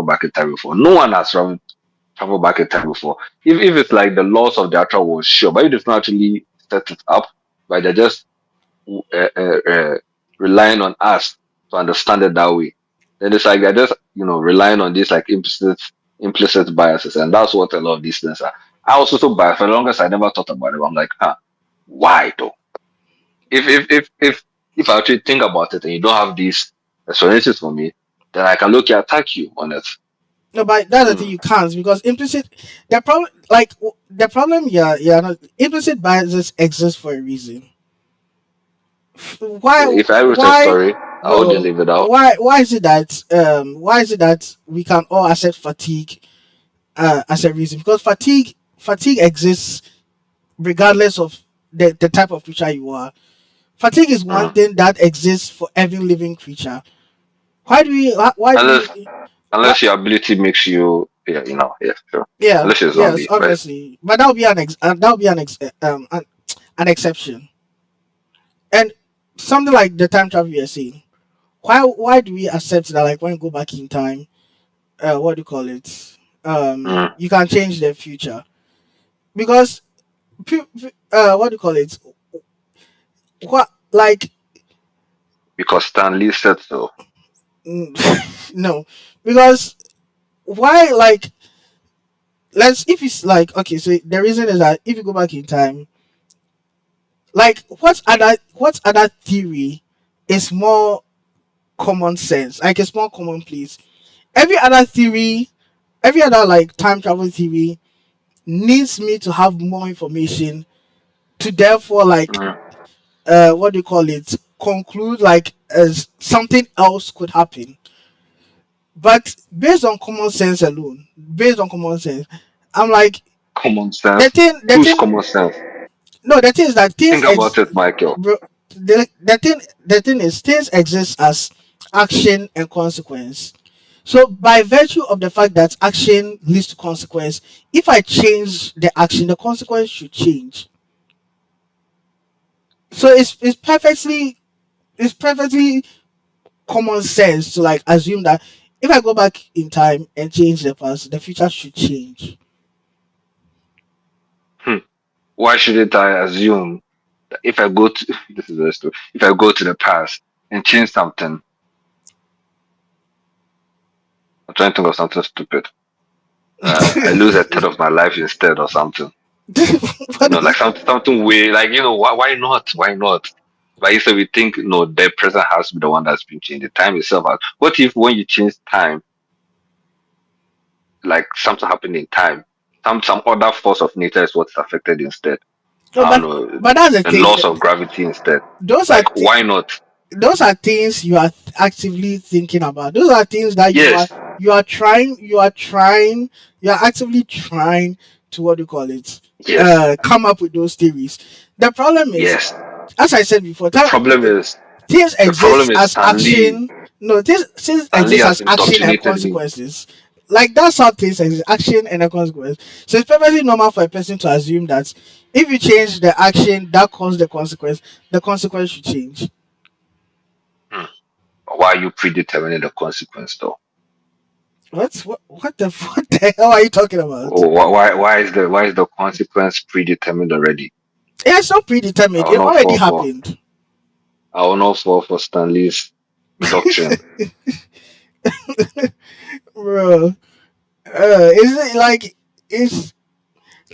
Speaker 2: back in time before. No one has traveled back in time before. If it's like the laws of the actual world, sure, but if they've not actually set it up, but they're just relying on us to understand it that way. Then it's like they're just relying on these like implicit biases, and that's what a lot of these things are. I was also biased for the longest. I never thought about it. I'm like, why though? If I actually think about it and you don't have these explanations for me, then I can look at attack you on it.
Speaker 1: No, but that's the thing,
Speaker 2: Hmm.
Speaker 1: you can't, because implicit, the problem, like the problem, yeah, no, implicit biases exist for a reason. Why,
Speaker 2: If I wrote a
Speaker 1: why,
Speaker 2: story, I wouldn't
Speaker 1: no,
Speaker 2: leave it out.
Speaker 1: why is it that we can all accept fatigue as a reason? Because fatigue exists regardless of the type of creature you are. Fatigue is one
Speaker 2: Hmm.
Speaker 1: thing that exists for every living creature. Why do
Speaker 2: Unless
Speaker 1: we what
Speaker 2: unless your ability makes you, yeah, yeah, sure.
Speaker 1: yeah,
Speaker 2: Unless you're a
Speaker 1: yes,
Speaker 2: zombie, but
Speaker 1: obviously, but that would be an exception. And something like the time travel you're saying, why do we accept that, like, when you go back in time, what do you call it,
Speaker 2: mm,
Speaker 1: you can change the future? Because what do you call it, what, like,
Speaker 2: because Stanley said so.
Speaker 1: no, because why, like, let's, if it's like, okay, so the reason is that if you go back in time, like, what other theory is more common sense, like it's more commonplace? Every other theory, every other, like, time travel theory needs me to have more information to therefore, like,
Speaker 2: Mm,
Speaker 1: what do you call it, conclude, like, as something else could happen. But based on common sense alone, based on common sense, I'm like,
Speaker 2: common
Speaker 1: the
Speaker 2: sense.
Speaker 1: thing the
Speaker 2: Who's
Speaker 1: thing
Speaker 2: common sense?
Speaker 1: no, the thing is that
Speaker 2: Think about it, Michael.
Speaker 1: bro, the thing is, things exist as action and consequence. So by virtue of the fact that action leads to consequence, if I change the action, the consequence should change. So it's perfectly common sense to, like, assume that if I go back in time and change the past, the future should change.
Speaker 2: Hmm. Why shouldn't I assume that if I go to this is very stupid. If I go to the past and change something, I'm trying to think of something stupid. I lose a third of my life instead, or something.
Speaker 1: What
Speaker 2: Like
Speaker 1: is
Speaker 2: something weird. Like why not? Why not? But instead we think no, the present has to be the one that's been changed. The time itself has. What if when you change time, like something happened in time, some other force of nature is what's affected instead?
Speaker 1: no,
Speaker 2: I don't
Speaker 1: but
Speaker 2: know,
Speaker 1: that's the
Speaker 2: the
Speaker 1: thing.
Speaker 2: laws of gravity instead.
Speaker 1: Those are
Speaker 2: Like why not?
Speaker 1: those are things you are actively thinking about. Those are things that
Speaker 2: Yes,
Speaker 1: you are actively trying to, what do you call it,
Speaker 2: yes,
Speaker 1: come up with those theories. The problem is,
Speaker 2: yes.
Speaker 1: as I said before,
Speaker 2: The problem is
Speaker 1: things
Speaker 2: the problem
Speaker 1: exist
Speaker 2: is
Speaker 1: as
Speaker 2: Stanley.
Speaker 1: action. No, things
Speaker 2: Stanley
Speaker 1: exist
Speaker 2: has
Speaker 1: as action and
Speaker 2: indoctrinated me.
Speaker 1: consequences. Like, that's how things exist, action and a consequence. So it's perfectly normal for a person to assume that if you change the action that caused the consequence should change.
Speaker 2: Hmm. Why are you predetermining the consequence though?
Speaker 1: What the what the hell are you talking about?
Speaker 2: Why is the consequence predetermined already?
Speaker 1: It's not predetermined.
Speaker 2: I will
Speaker 1: It
Speaker 2: not
Speaker 1: already
Speaker 2: fall for
Speaker 1: happened.
Speaker 2: I will not fall for Stanley's doctrine.
Speaker 1: Bro, is it like, it's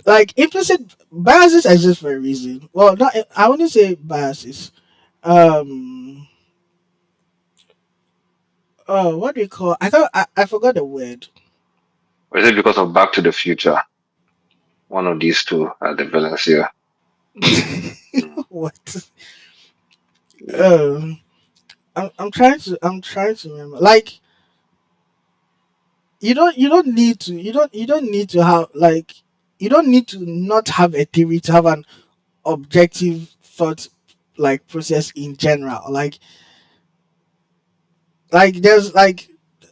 Speaker 1: like implicit biases exist for a reason. Well, not, I wouldn't say biases. Um, oh, what do you call? I forgot the word.
Speaker 2: Or is it because of Back to the Future? One of these two are the villains here. Hmm.
Speaker 1: What? Um, I'm trying to remember. Like, you don't need to have like you don't need to not have a theory to have an objective thought like process in general. Like there's like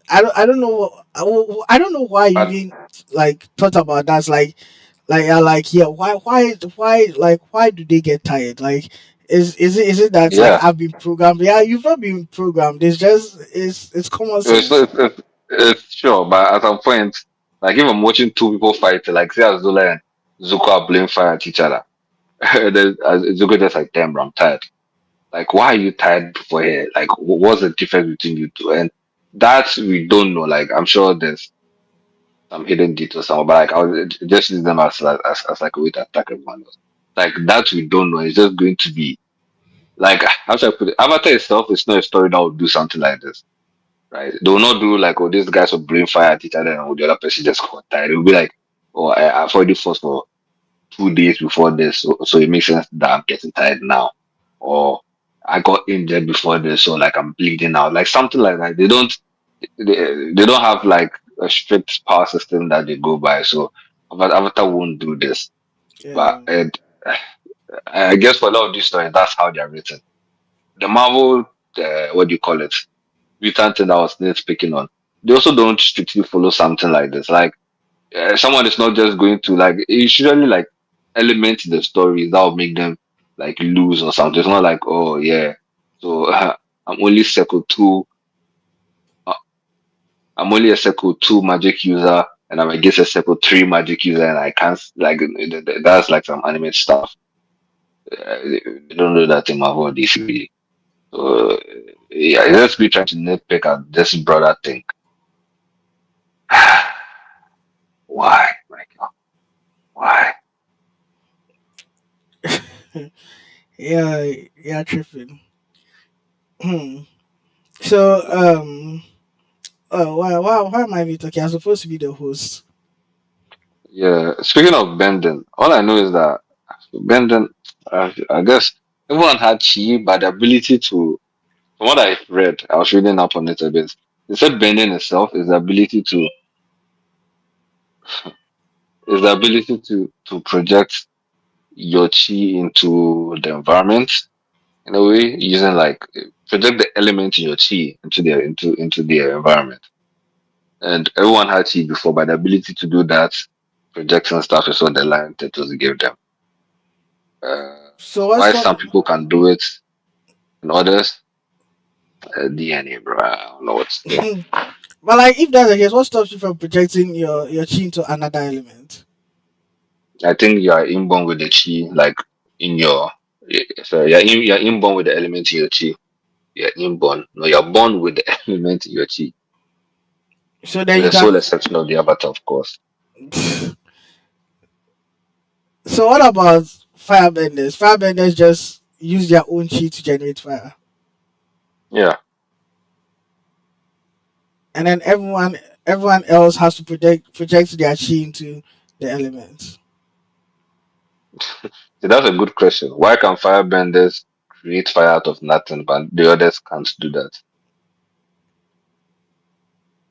Speaker 1: I don't know I don't know why you
Speaker 2: But
Speaker 1: even like thought about that. Like yeah, why do they get tired? Like is it that like
Speaker 2: yeah,
Speaker 1: I've been programmed? Yeah, you've not been programmed. It's just it's common
Speaker 2: it's,
Speaker 1: sense.
Speaker 2: it's, it's, it's sure. But at some point, like if I'm watching two people fight, like say Azula and Zuko are playing fire at each other, then Zuko just like, damn, bro, I'm tired. Like, why are you tired before here? Like, what's the difference between you two? And that we don't know. Like, I'm sure there's some hidden details somewhere, but like, I would just use them as like a way to attack everyone else. Like, that we don't know. It's just going to be like, how should I put it? Avatar itself is not a story that would do something like this, right? They will not do like, oh, these guys will bring fire at each other and the other person just got tired. It will be like, oh, I've already fought for 2 days before this, so it makes sense that I'm getting tired now. Or I got injured before this, so like I'm bleeding out, like something like that. They don't have like a strict power system that they go by. So Avatar won't do this. But
Speaker 1: Yeah.
Speaker 2: I guess for a lot of these stories, that's how they're written. The Marvel, what do you call it? Mutant thing that was nitpicking on. They also don't strictly follow something like this. Like someone is not just going to like it's usually like elements in the stories that will make them like lose or something. It's not like oh yeah, so I'm only circle two, uh, I'm only a circle two magic user, and I'm against a circle three magic user, and I can't like that's like some anime stuff. They don't do that in Marvel or DC really. So yeah, let's be trying to nitpick at this broader thing. Why, Michael? Why?
Speaker 1: Yeah, yeah, tripping. Hmm. So, why am I even talking? I'm supposed to be the host.
Speaker 2: Yeah, speaking of bending, all I know is that bending, I guess everyone had chi, but the ability to, from what I read, I was reading up on it a bit. They said bending itself is the ability to project your chi into the environment in a way using like project the element in your chi into the environment. And everyone had chi before, but the ability to do that, projection stuff is what the lion turtles give them. Uh,
Speaker 1: So
Speaker 2: why
Speaker 1: what's up?
Speaker 2: some people can do it and others, DNA, bro. I don't know what to say.
Speaker 1: But like, if that's the case, what stops you from projecting your chi into another element?
Speaker 2: I think you are inborn with the chi, like in your. Sorry, you're inborn with the element in your chi. You're inborn. No, you're born with the element in your chi.
Speaker 1: So then
Speaker 2: With
Speaker 1: you
Speaker 2: the
Speaker 1: can.
Speaker 2: sole exception of the avatar, of course.
Speaker 1: So what about firebenders? Firebenders just use their own chi to generate fire,
Speaker 2: Yeah.
Speaker 1: and then everyone else has to project their chi into the elements.
Speaker 2: See, that's a good question. Why can firebenders create fire out of nothing, but the others can't do that?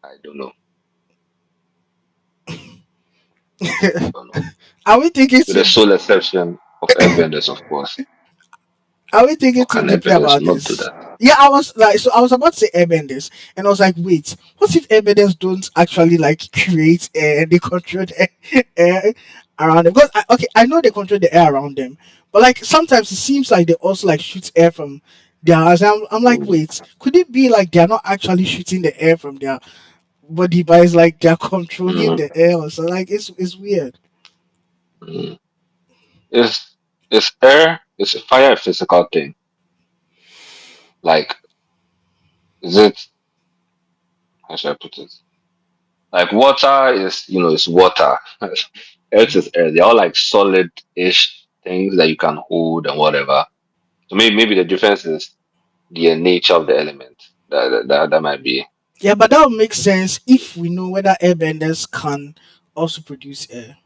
Speaker 2: I don't know. I don't know.
Speaker 1: Are we thinking
Speaker 2: With the
Speaker 1: too?
Speaker 2: sole exception of airbenders, of course.
Speaker 1: Are we thinking
Speaker 2: Or
Speaker 1: too
Speaker 2: can
Speaker 1: deeply
Speaker 2: airbenders
Speaker 1: about
Speaker 2: not do
Speaker 1: this?
Speaker 2: that?
Speaker 1: Yeah, I was like, so I was about to say airbenders, and I was like, wait, what if airbenders don't actually like create air and they control the air around them? Because okay, I know they control the air around them, but like sometimes it seems like they also like shoot air from their eyes. I'm like,
Speaker 2: Mm,
Speaker 1: wait, could it be like they're not actually shooting the air from their body, but it's like they're controlling
Speaker 2: mm,
Speaker 1: the air? So like, it's weird.
Speaker 2: mm. Is is fire a physical thing? Like, is it, how should I put it? Like water is, it's water. Earth is earth. They're all like solid-ish things that you can hold and whatever. So maybe the difference is the nature of the element. That might be.
Speaker 1: Yeah, but that would make sense if we know whether airbenders can also produce air.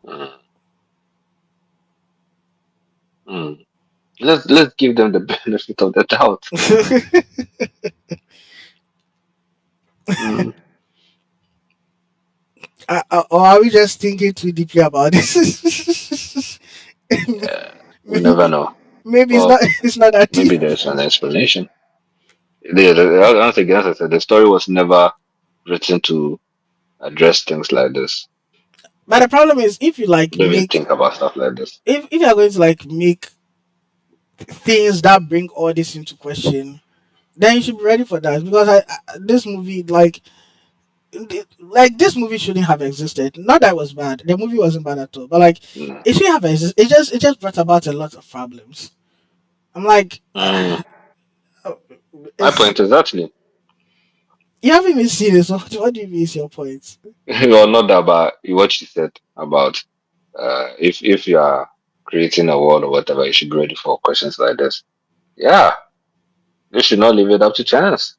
Speaker 2: Mm, mm. Let's give them the benefit of the doubt. Mm,
Speaker 1: Or are we just thinking too deeply about this?
Speaker 2: yeah, we never
Speaker 1: maybe,
Speaker 2: know.
Speaker 1: maybe it's
Speaker 2: Well,
Speaker 1: not. It's not that deep.
Speaker 2: maybe there's an explanation. Once again, as I said, the story was never written to address things like this.
Speaker 1: But the problem is, if you like
Speaker 2: Don't even
Speaker 1: make,
Speaker 2: think about stuff like this.
Speaker 1: if you are going to like make things that bring all this into question, then you should be ready for that. Because this movie, like this movie shouldn't have existed. Not that it was bad. The movie wasn't bad at all. But like,
Speaker 2: Mm.
Speaker 1: it shouldn't have existed. It just brought about a lot of problems. I'm like,
Speaker 2: Mm. My
Speaker 1: it's
Speaker 2: point is actually,
Speaker 1: you haven't even seen it. So what do you mean is your point?
Speaker 2: well, not that, but what you said about if you are creating a world or whatever, you should be ready for questions like this. Yeah, they should not leave it up to chance.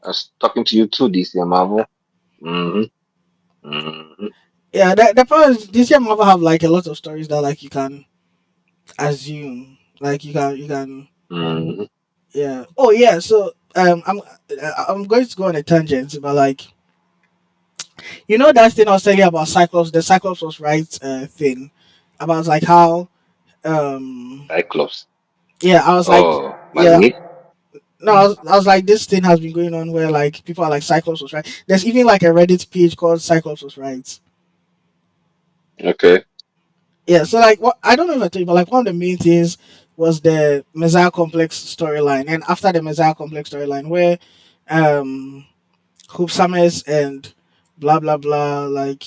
Speaker 2: I was talking to you too, DC and Marvel. Hmm. Hmm.
Speaker 1: Yeah, the problem is this year Marvel have like a lot of stories that like you can assume, like you can
Speaker 2: Hmm.
Speaker 1: yeah. Oh yeah. So I'm going to go on a tangent, but like that thing I was telling you about Cyclops, the Cyclops was right thing about like how um
Speaker 2: Cyclops.
Speaker 1: yeah I was like
Speaker 2: Oh,
Speaker 1: yeah
Speaker 2: Magni.
Speaker 1: no I was like this thing has been going on where like people are like Cyclops was right. There's even like a Reddit page called Cyclops was right.
Speaker 2: Okay.
Speaker 1: Yeah, so like what I don't know if I told you, but like one of the main things was the Messiah complex storyline, and after the Messiah complex storyline, where um Hope Summers and blah blah blah, like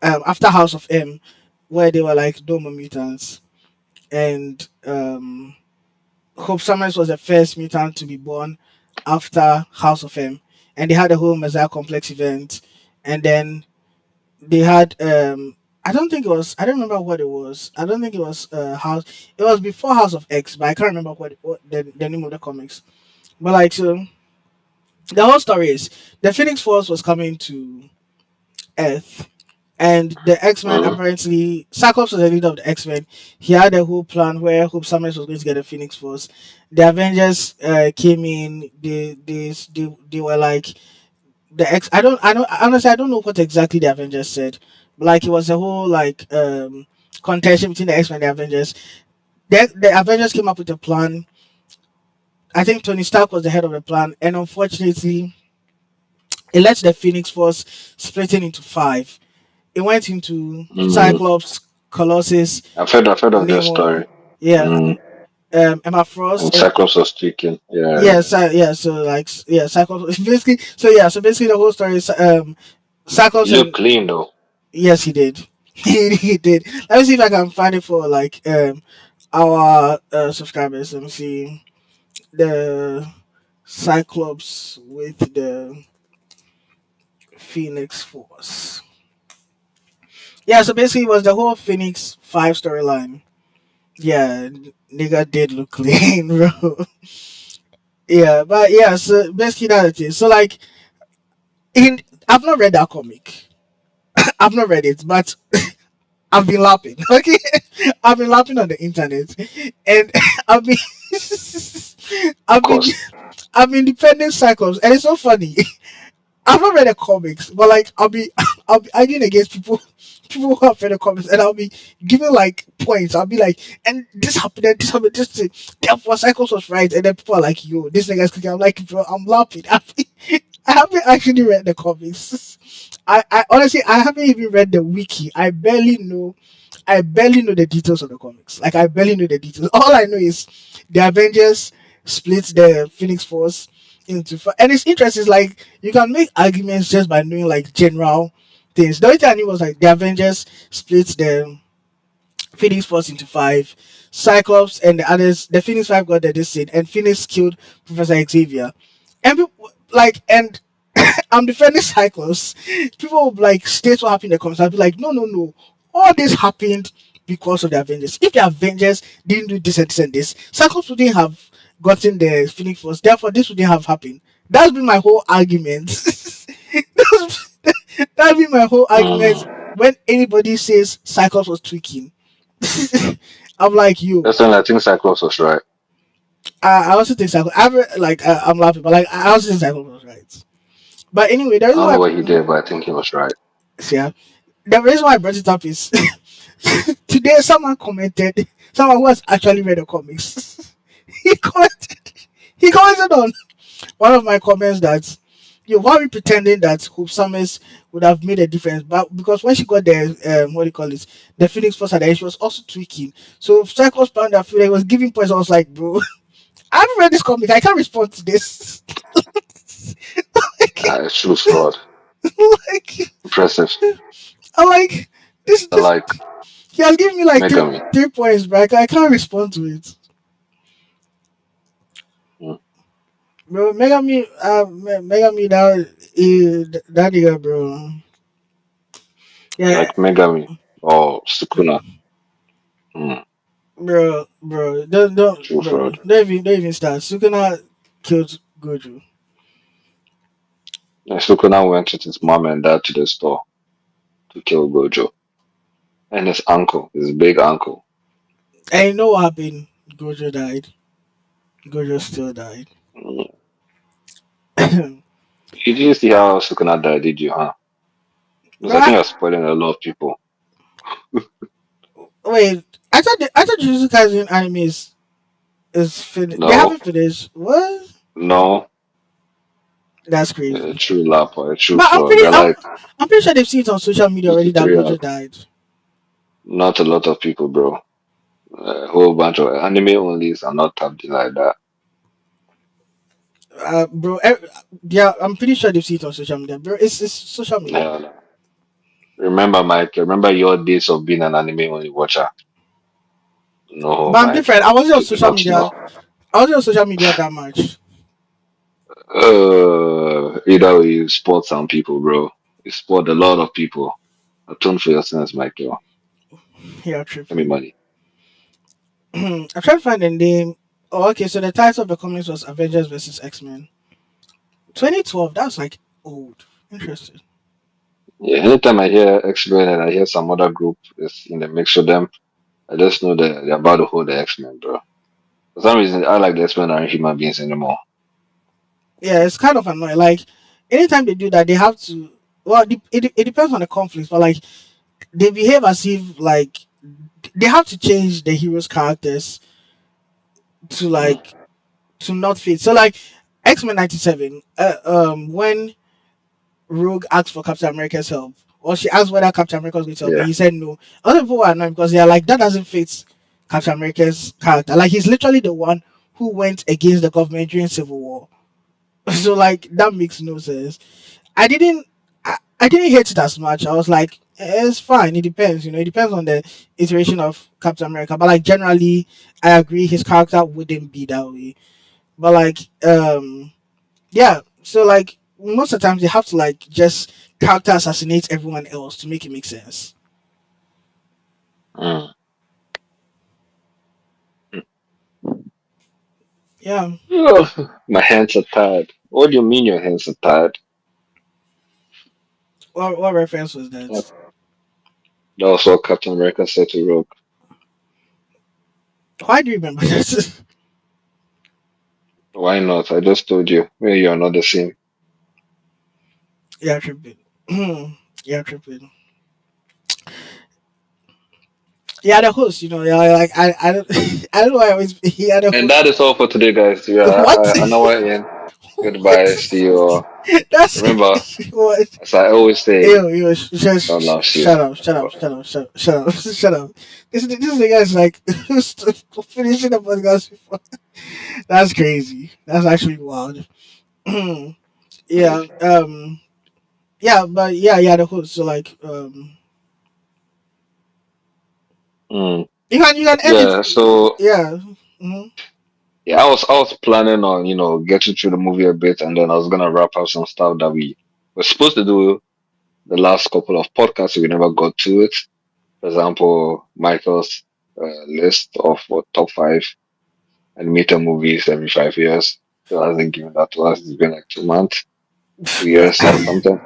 Speaker 1: after House of M, where they were like Doma mutants, and Hope Summers was the first mutant to be born after House of M, and they had a whole Messiah complex event, and then they had I don't think it was I don't remember what it was. I don't think it was House it was before House of X, but I can't remember what the name of the comics. But like so the whole story is the Phoenix Force was coming to Earth, and the X-Men
Speaker 2: Mm.
Speaker 1: apparently Cyclops was the leader of the X-Men. He had a whole plan where Hope Summers was going to get the Phoenix Force. The Avengers came in, they were like the X I don't honestly I don't know what exactly the Avengers said. But like it was a whole like contention between the X Men and the Avengers. The Avengers came up with a plan. I think Tony Stark was the head of the plan, and unfortunately it let the Phoenix Force splitting into five. It went into
Speaker 2: Mm.
Speaker 1: Cyclops, Colossus,
Speaker 2: I've heard of that
Speaker 1: Namor,
Speaker 2: story.
Speaker 1: yeah,
Speaker 2: Mm.
Speaker 1: Emma Frost,
Speaker 2: And
Speaker 1: and
Speaker 2: Cyclops was tweaking. Yeah.
Speaker 1: yeah, so like yeah, Cyclops basically so basically the whole story is
Speaker 2: He
Speaker 1: Cyclops
Speaker 2: looked
Speaker 1: and
Speaker 2: clean though.
Speaker 1: yes, he did. He did. Let me see if I can find it for like our subscribers. Let me see the Cyclops with the Phoenix Force. Yeah, so basically it was the whole Phoenix 5 storyline. Yeah, nigga did look clean, bro. Yeah, but yeah, so basically that's it. So like in I've not read that comic. I've not read it, but I've been laughing. Okay, I've been laughing on the internet, and I've been,
Speaker 2: Of
Speaker 1: I've been,
Speaker 2: course.
Speaker 1: I've been defending Cyclops, and it's so funny. I've not read the comics, but like I'll be arguing against people who have read the comics, and I'll be giving like points. I'll be like, and this happened, this thing. Therefore, Cyclops was right, and then people are like, yo, this nigga's cooking. I'm like, bro, I'm laughing. I haven't actually read the comics. I honestly I haven't even read the wiki. I barely know the details of the comics. Like I barely know the details. All I know is the Avengers split the Phoenix Force into and it's interesting. It's like you can make arguments just by knowing like general things. The only thing I knew was like the Avengers split the Phoenix Force into five. Cyclops and the others, the Phoenix Five got the this thing, and Phoenix killed Professor Xavier. And and I'm defending Cyclops. People will like state what happened in the comments. I'll be like, no, no, no. All this happened because of the Avengers. If the Avengers didn't do this and this and this, Cyclops wouldn't have gotten the Phoenix Force. Therefore, this wouldn't have happened. That's been my whole argument. that's, that's been my whole argument
Speaker 2: Mm.
Speaker 1: when anybody says Cyclops was tweaking. I'm like, you.
Speaker 2: That's when I think Cyclops was right.
Speaker 1: I also think Cyclops. I'm laughing, but like I also think Cyclops was right. But anyway, the
Speaker 2: I
Speaker 1: reason
Speaker 2: don't know
Speaker 1: why,
Speaker 2: what he did, but I think he was right.
Speaker 1: yeah, the reason why I brought it up is today someone commented, someone who has actually read the comics. he commented, he commented on one of my comments that why are we pretending that Hope Summers would have made a difference? But because when she got the what do you call it, the Phoenix Force at the end, she was also tweaking. So Cyclops found that he was giving points. I was like, bro, I haven't read this comic. I can't respond to this. like,
Speaker 2: It's true fraud.
Speaker 1: like,
Speaker 2: Impressive.
Speaker 1: I'm like,
Speaker 2: I
Speaker 1: this.
Speaker 2: like
Speaker 1: He has given me like
Speaker 2: Megami.
Speaker 1: 3 points, but I can't respond to it.
Speaker 2: Mm.
Speaker 1: Bro, Megami, that nigga, bro. Yeah,
Speaker 2: Like Megami or Sukuna. Mm.
Speaker 1: bro, don't,
Speaker 2: True
Speaker 1: bro,
Speaker 2: fraud.
Speaker 1: don't even start. Sukuna killed Gojo,
Speaker 2: And Sukuna went with his mom and dad to the store to kill Gojo. And his uncle, his big uncle.
Speaker 1: and you know what happened? Gojo died. Gojo still died.
Speaker 2: Mm. You didn't see how Sukuna died, did you, huh? Because
Speaker 1: bro,
Speaker 2: I think you're spoiling a lot of people.
Speaker 1: wait, I thought Jujutsu Kaisen anime is finished. They
Speaker 2: No,
Speaker 1: haven't finished. What?
Speaker 2: no.
Speaker 1: That's
Speaker 2: A
Speaker 1: crazy.
Speaker 2: true lapper, a true
Speaker 1: But
Speaker 2: fraud. They're like
Speaker 1: I'm pretty sure they've seen it on social media
Speaker 2: two to
Speaker 1: already that
Speaker 2: three
Speaker 1: Gojo
Speaker 2: arcs.
Speaker 1: died.
Speaker 2: Not a lot of people, bro. A whole bunch of anime onlys are not tapped in like that.
Speaker 1: Bro, yeah, I'm pretty sure they've seen it on social media, bro. It's social media.
Speaker 2: Hell no. Remember, Mike, remember your days of being an anime only watcher? No,
Speaker 1: But I'm
Speaker 2: Mike,
Speaker 1: different. I wasn't on
Speaker 2: you do
Speaker 1: social
Speaker 2: not
Speaker 1: media.
Speaker 2: know.
Speaker 1: I wasn't on social media that much.
Speaker 2: Either way, you sport some people, bro. You sport a lot of people. Atone for your sins, Michael.
Speaker 1: Yeah,
Speaker 2: Give me
Speaker 1: tripping.
Speaker 2: money.
Speaker 1: I'm trying to find the name. Oh, okay. So the title of the comics was Avengers versus X-Men. 2012. That's like old. Interesting.
Speaker 2: Yeah, anytime I hear X-Men and I hear some other group is in the mix with them, I just know that they're about to hold the X-Men, bro. For some reason, I like the X-Men aren't human beings anymore.
Speaker 1: Yeah, it's kind of annoying. Like anytime they do that, they have to. Well, it depends on the conflict, but like they behave as if like they have to change the heroes' characters to
Speaker 2: Mm,
Speaker 1: like to not fit. So like X-Men 97, when Rogue asked for Captain America's help, or she asked whether Captain America was going to help, and
Speaker 2: yeah.
Speaker 1: he said no. Other people were annoyed because they are like, that doesn't fit Captain America's character. Like he's literally the one who went against the government during Civil War. So like that makes no sense. I didn't I didn't hate it as much. I was like, it's fine. It depends. It depends on the iteration of Captain America. But like generally, I agree his character wouldn't be that way. But like yeah, so like most of the times they have to like just character assassinate everyone else to make it make sense.
Speaker 2: Mm.
Speaker 1: Yeah.
Speaker 2: Ugh, my hands are tired. What do you mean your hands are tired?
Speaker 1: What reference was
Speaker 2: That
Speaker 1: that?
Speaker 2: that was what Captain America said to Rogue.
Speaker 1: Why do you remember that?
Speaker 2: Why not? I just told you. Maybe you're not the same.
Speaker 1: yeah, tripping. yeah, tripping. Yeah, the host. Yeah, like I don't I don't know why I always yeah the
Speaker 2: And
Speaker 1: host.
Speaker 2: that is all for today, guys. We
Speaker 1: What?
Speaker 2: are an hour in. Goodbye.
Speaker 1: what?
Speaker 2: See you all.
Speaker 1: That's
Speaker 2: Remember,
Speaker 1: what.
Speaker 2: as I always say,
Speaker 1: Yo,
Speaker 2: God
Speaker 1: just
Speaker 2: loves you.
Speaker 1: shut up, shut up, shut up, shut up, shut up, shut up. This the guy's like finishing the podcast before. That's crazy. That's actually wild. yeah, yeah, but yeah, the host. So like,
Speaker 2: Mm.
Speaker 1: you can end it.
Speaker 2: Yeah. So
Speaker 1: Yeah. hmm
Speaker 2: yeah, I was planning on getting through the movie a bit, and then I was gonna wrap up some stuff that we were supposed to do the last couple of podcasts. We never got to it. For example, Michael's list of what, top five animated movies every 5 years. Still hasn't given that to us. It's been like 2 months, 2 years or something.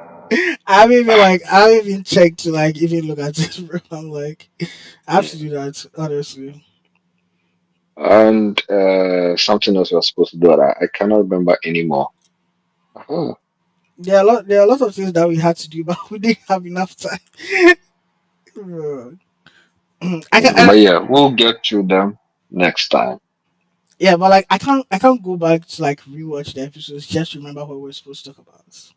Speaker 1: I haven't even checked to like even look at this. Bro. I'm like, I have to do that honestly.
Speaker 2: And something else we are supposed to do that I cannot remember anymore. Oh.
Speaker 1: There are a lot of things that we had to do, but we didn't have enough time. I can,
Speaker 2: But yeah, we'll get through them next time.
Speaker 1: yeah, but like I can't go back to like rewatch the episodes just to remember what we're supposed to talk about.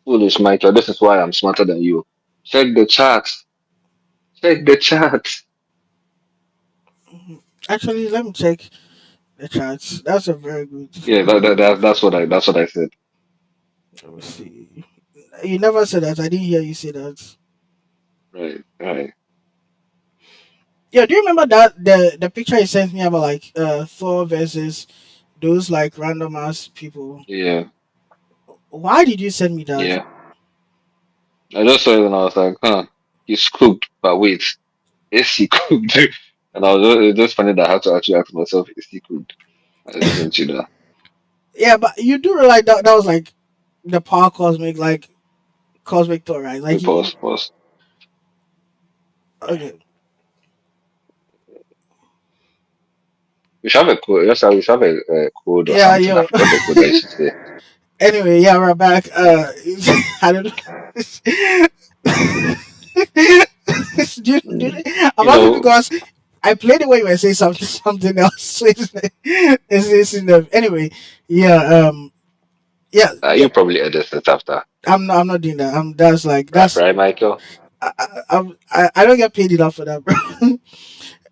Speaker 2: Foolish Michael, this is why I'm smarter than you. Check the charts. Check the charts.
Speaker 1: Actually, let me check the charts. That's a very good.
Speaker 2: Yeah, that's what I said.
Speaker 1: Let me see. You never said that. I didn't hear you say that.
Speaker 2: Right, right.
Speaker 1: Yeah, do you remember that the picture you sent me about like Thor versus those like random ass people?
Speaker 2: Yeah,
Speaker 1: Why did you send me that?
Speaker 2: yeah. I just saw it and I was like, huh, he's cooked. But wait, is he cooked? And it's just funny that I had to actually ask myself, is he cooked? I just sent you that.
Speaker 1: Yeah, but you do realize that that was like the power cosmic like cosmic Thor, right? Like
Speaker 2: Wait,
Speaker 1: he
Speaker 2: pause, pause.
Speaker 1: okay.
Speaker 2: We should have a code. We should have a code or
Speaker 1: Yeah,
Speaker 2: something. I
Speaker 1: yo.
Speaker 2: forgot the code I used to say.
Speaker 1: Anyway, yeah, we're back. I don't know. I'm
Speaker 2: You
Speaker 1: laughing
Speaker 2: know,
Speaker 1: because I played it when you were saying something else. So it's in the anyway. Yeah, yeah, yeah.
Speaker 2: you probably edit it after.
Speaker 1: I'm not doing that. That's like
Speaker 2: Right,
Speaker 1: that's
Speaker 2: right, Michael?
Speaker 1: I don't get paid enough for that, bro.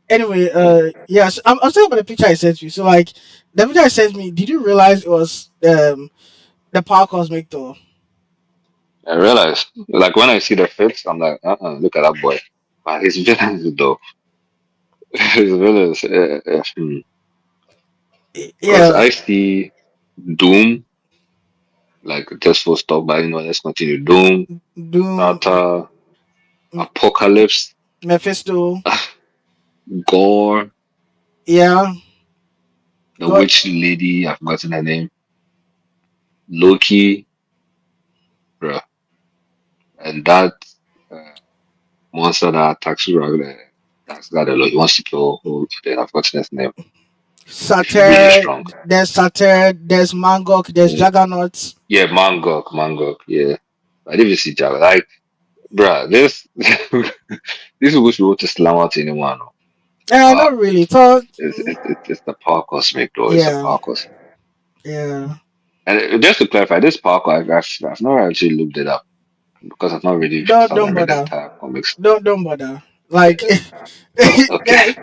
Speaker 1: Anyway,
Speaker 2: Hmm.
Speaker 1: yes, I'm talking about the picture I sent you. So like the picture I sent me, did you realize it was the power cosmic Thor?
Speaker 2: I realized, like when I see the fits, I'm like, look at that boy. But his villains though, his villains. Because
Speaker 1: Yeah,
Speaker 2: I see Doom, like just full stop. But you know, let's continue. Doom,
Speaker 1: Doom,
Speaker 2: Tata,
Speaker 1: M-
Speaker 2: Apocalypse,
Speaker 1: Mephisto.
Speaker 2: Gore,
Speaker 1: Yeah,
Speaker 2: the
Speaker 1: God,
Speaker 2: witch lady. I've forgotten her name. Loki, bruh, and that. Uh, Monster that attacks you that's got a lot. He wants to kill who I've forgotten his name. He's really
Speaker 1: Satyr.
Speaker 2: strong.
Speaker 1: There's Satyr. There's Mangok. There's
Speaker 2: Yeah,
Speaker 1: Juggernaut.
Speaker 2: yeah, Mangok, yeah. I didn't even see Java. Like, bruh, this this is which we want to slam out to anyone. No. But
Speaker 1: Not really. Thor.
Speaker 2: it's the power cosmic though. It's the
Speaker 1: Yeah,
Speaker 2: power cosmic.
Speaker 1: yeah.
Speaker 2: And just to clarify, this power I've not actually looked it up because I've not really sat
Speaker 1: Don't
Speaker 2: and read the
Speaker 1: bother.
Speaker 2: entire comics.
Speaker 1: Don't bother. Like
Speaker 2: Okay.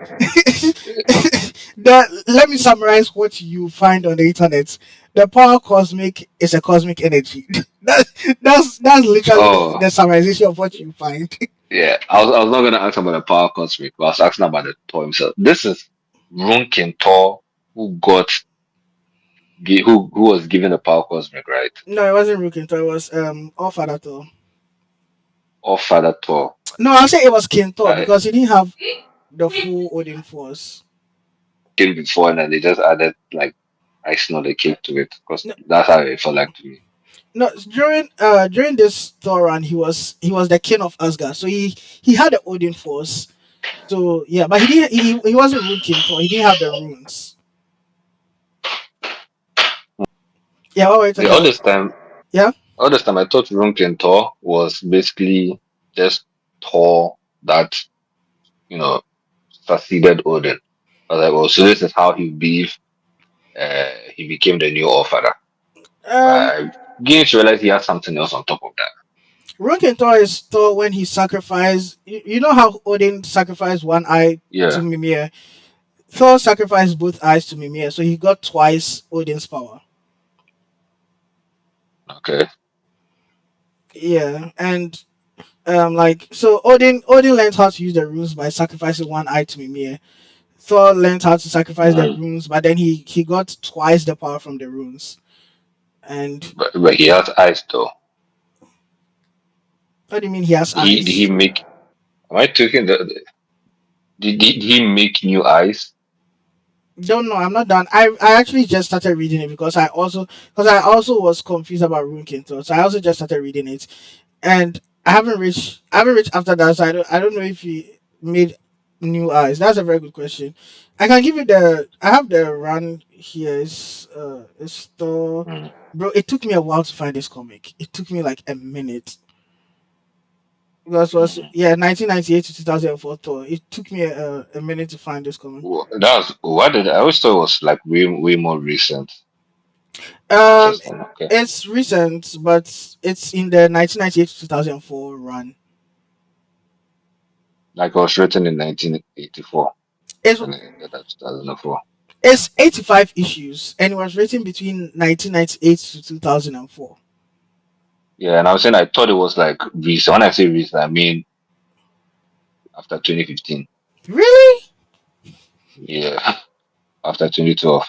Speaker 1: that, let me summarize what you find on the internet. The power cosmic is a cosmic energy. that, that's literally
Speaker 2: Oh,
Speaker 1: the summarization of what you find.
Speaker 2: yeah, I was not gonna ask about the power cosmic, but I was asking about the Thor himself. This is Rune King Thor who who was given the power cosmic, right?
Speaker 1: No, it wasn't Rukinto. It was All Father Thor.
Speaker 2: Or Father Thor.
Speaker 1: No, I'll say it was Kintor
Speaker 2: Right.
Speaker 1: because he didn't have the full Odin force.
Speaker 2: Came before and then they just added like icing on the cake to it because
Speaker 1: No,
Speaker 2: that's how it felt like to me.
Speaker 1: no, during this Thor run, he was the king of Asgard, so he had the Odin force. So yeah, but he wasn't Rune Kintor. He didn't have the runes. Yeah, what were you
Speaker 2: Yeah,
Speaker 1: talking about? Yeah,
Speaker 2: all this time I thought Rune King Thor was basically just Thor that, you know, succeeded Odin. I was like, well, so this is how he became the new All Father. But
Speaker 1: um,
Speaker 2: I beginning to realize he has something else on top of that.
Speaker 1: Rune Kintor is Thor when he sacrificed. You know how Odin sacrificed one eye to
Speaker 2: Yeah.
Speaker 1: Mimir. Thor sacrificed both eyes to Mimir, so he got twice Odin's power.
Speaker 2: Okay.
Speaker 1: Yeah, and like so Odin learned how to use the runes by sacrificing one eye to Mimir. Thor learned how to sacrifice the
Speaker 2: Mm.
Speaker 1: runes, but then he got twice the power from the runes. And
Speaker 2: But he has eyes though.
Speaker 1: what do you mean he has
Speaker 2: Did he
Speaker 1: eyes?
Speaker 2: make? Am I taking did he make new eyes?
Speaker 1: Don't know. I'm not done. I actually just started reading it because I also was confused about Rune Kinto. So I also just started reading it, and I haven't reached after that. So I don't know if he made. New eyes. That's a very good question. I can give you the. I have the run here. It's the.
Speaker 2: Mm,
Speaker 1: Bro, it took me a while to find this comic. It took me like a minute. Because it was
Speaker 2: mm.
Speaker 1: yeah 1998 to 2004 tour. It took me a minute to find this comic.
Speaker 2: That was what did I always thought it was like way more recent.
Speaker 1: Um,
Speaker 2: Interesting. Okay.
Speaker 1: it's recent, but it's in the 1998 to 2004 run.
Speaker 2: Like it was written in 1984
Speaker 1: It's
Speaker 2: and it ended at 2004.
Speaker 1: it's 85 issues, and it was written between 1998 to 2004.
Speaker 2: Yeah, and I was saying I thought it was like recent. When I say recent, I mean after 2015.
Speaker 1: Really?
Speaker 2: Yeah, after 2012.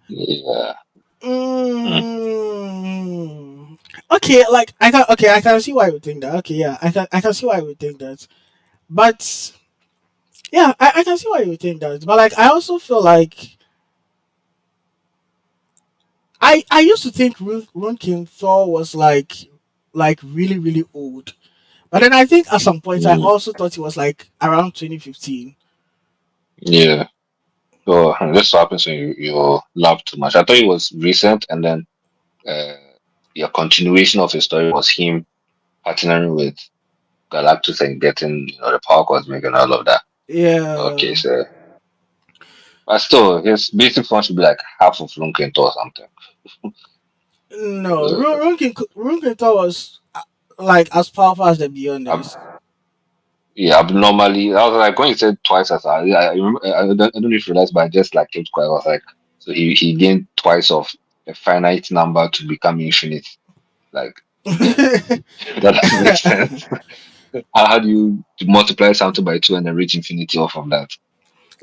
Speaker 2: Yeah. Mm,
Speaker 1: Mm. Okay, like I can see why you would think that. Okay, yeah, I can see why you would think that. But yeah, I can see why you would think that. But like I also feel like I used to think Rune King Thor was like really old. But then I think at some point I
Speaker 2: mm,
Speaker 1: also thought he was like around 2015.
Speaker 2: yeah. So this happens when you laugh too much. I thought it was recent, and then uh, your continuation of his story was him partnering with Galactus and getting the power cosmic and all of that. Okay,
Speaker 1: Yeah.
Speaker 2: so but still, his basic form should be like half of Lunken or something.
Speaker 1: No,
Speaker 2: Uh,
Speaker 1: Rune King Thor was like as powerful as the
Speaker 2: ab-
Speaker 1: Beyonders.
Speaker 2: yeah, abnormally. I was like, when you said twice as I remember, I don't know if you realized, but I just like kept quiet. I was like, so he gained twice of a finite number to become infinite. Like that doesn't make sense. How do you multiply something by two and then reach infinity off of that?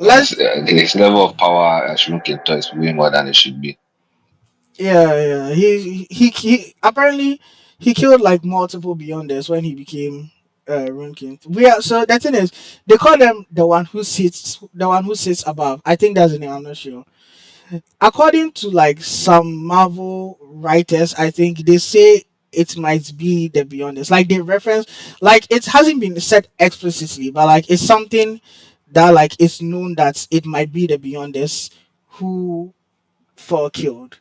Speaker 2: Plus,
Speaker 1: Let's
Speaker 2: his level of power as Lunken is way more than it should be.
Speaker 1: yeah. He apparently he killed like multiple Beyonders when he became Rune King. We are so the thing is they call them the one who sits above. I think that's the name. I'm not sure. According to like some Marvel writers, I think they say it might be the Beyonders. Like they reference, like it hasn't been said explicitly, but like it's something that like it's known that it might be the Beyonders who Thor killed.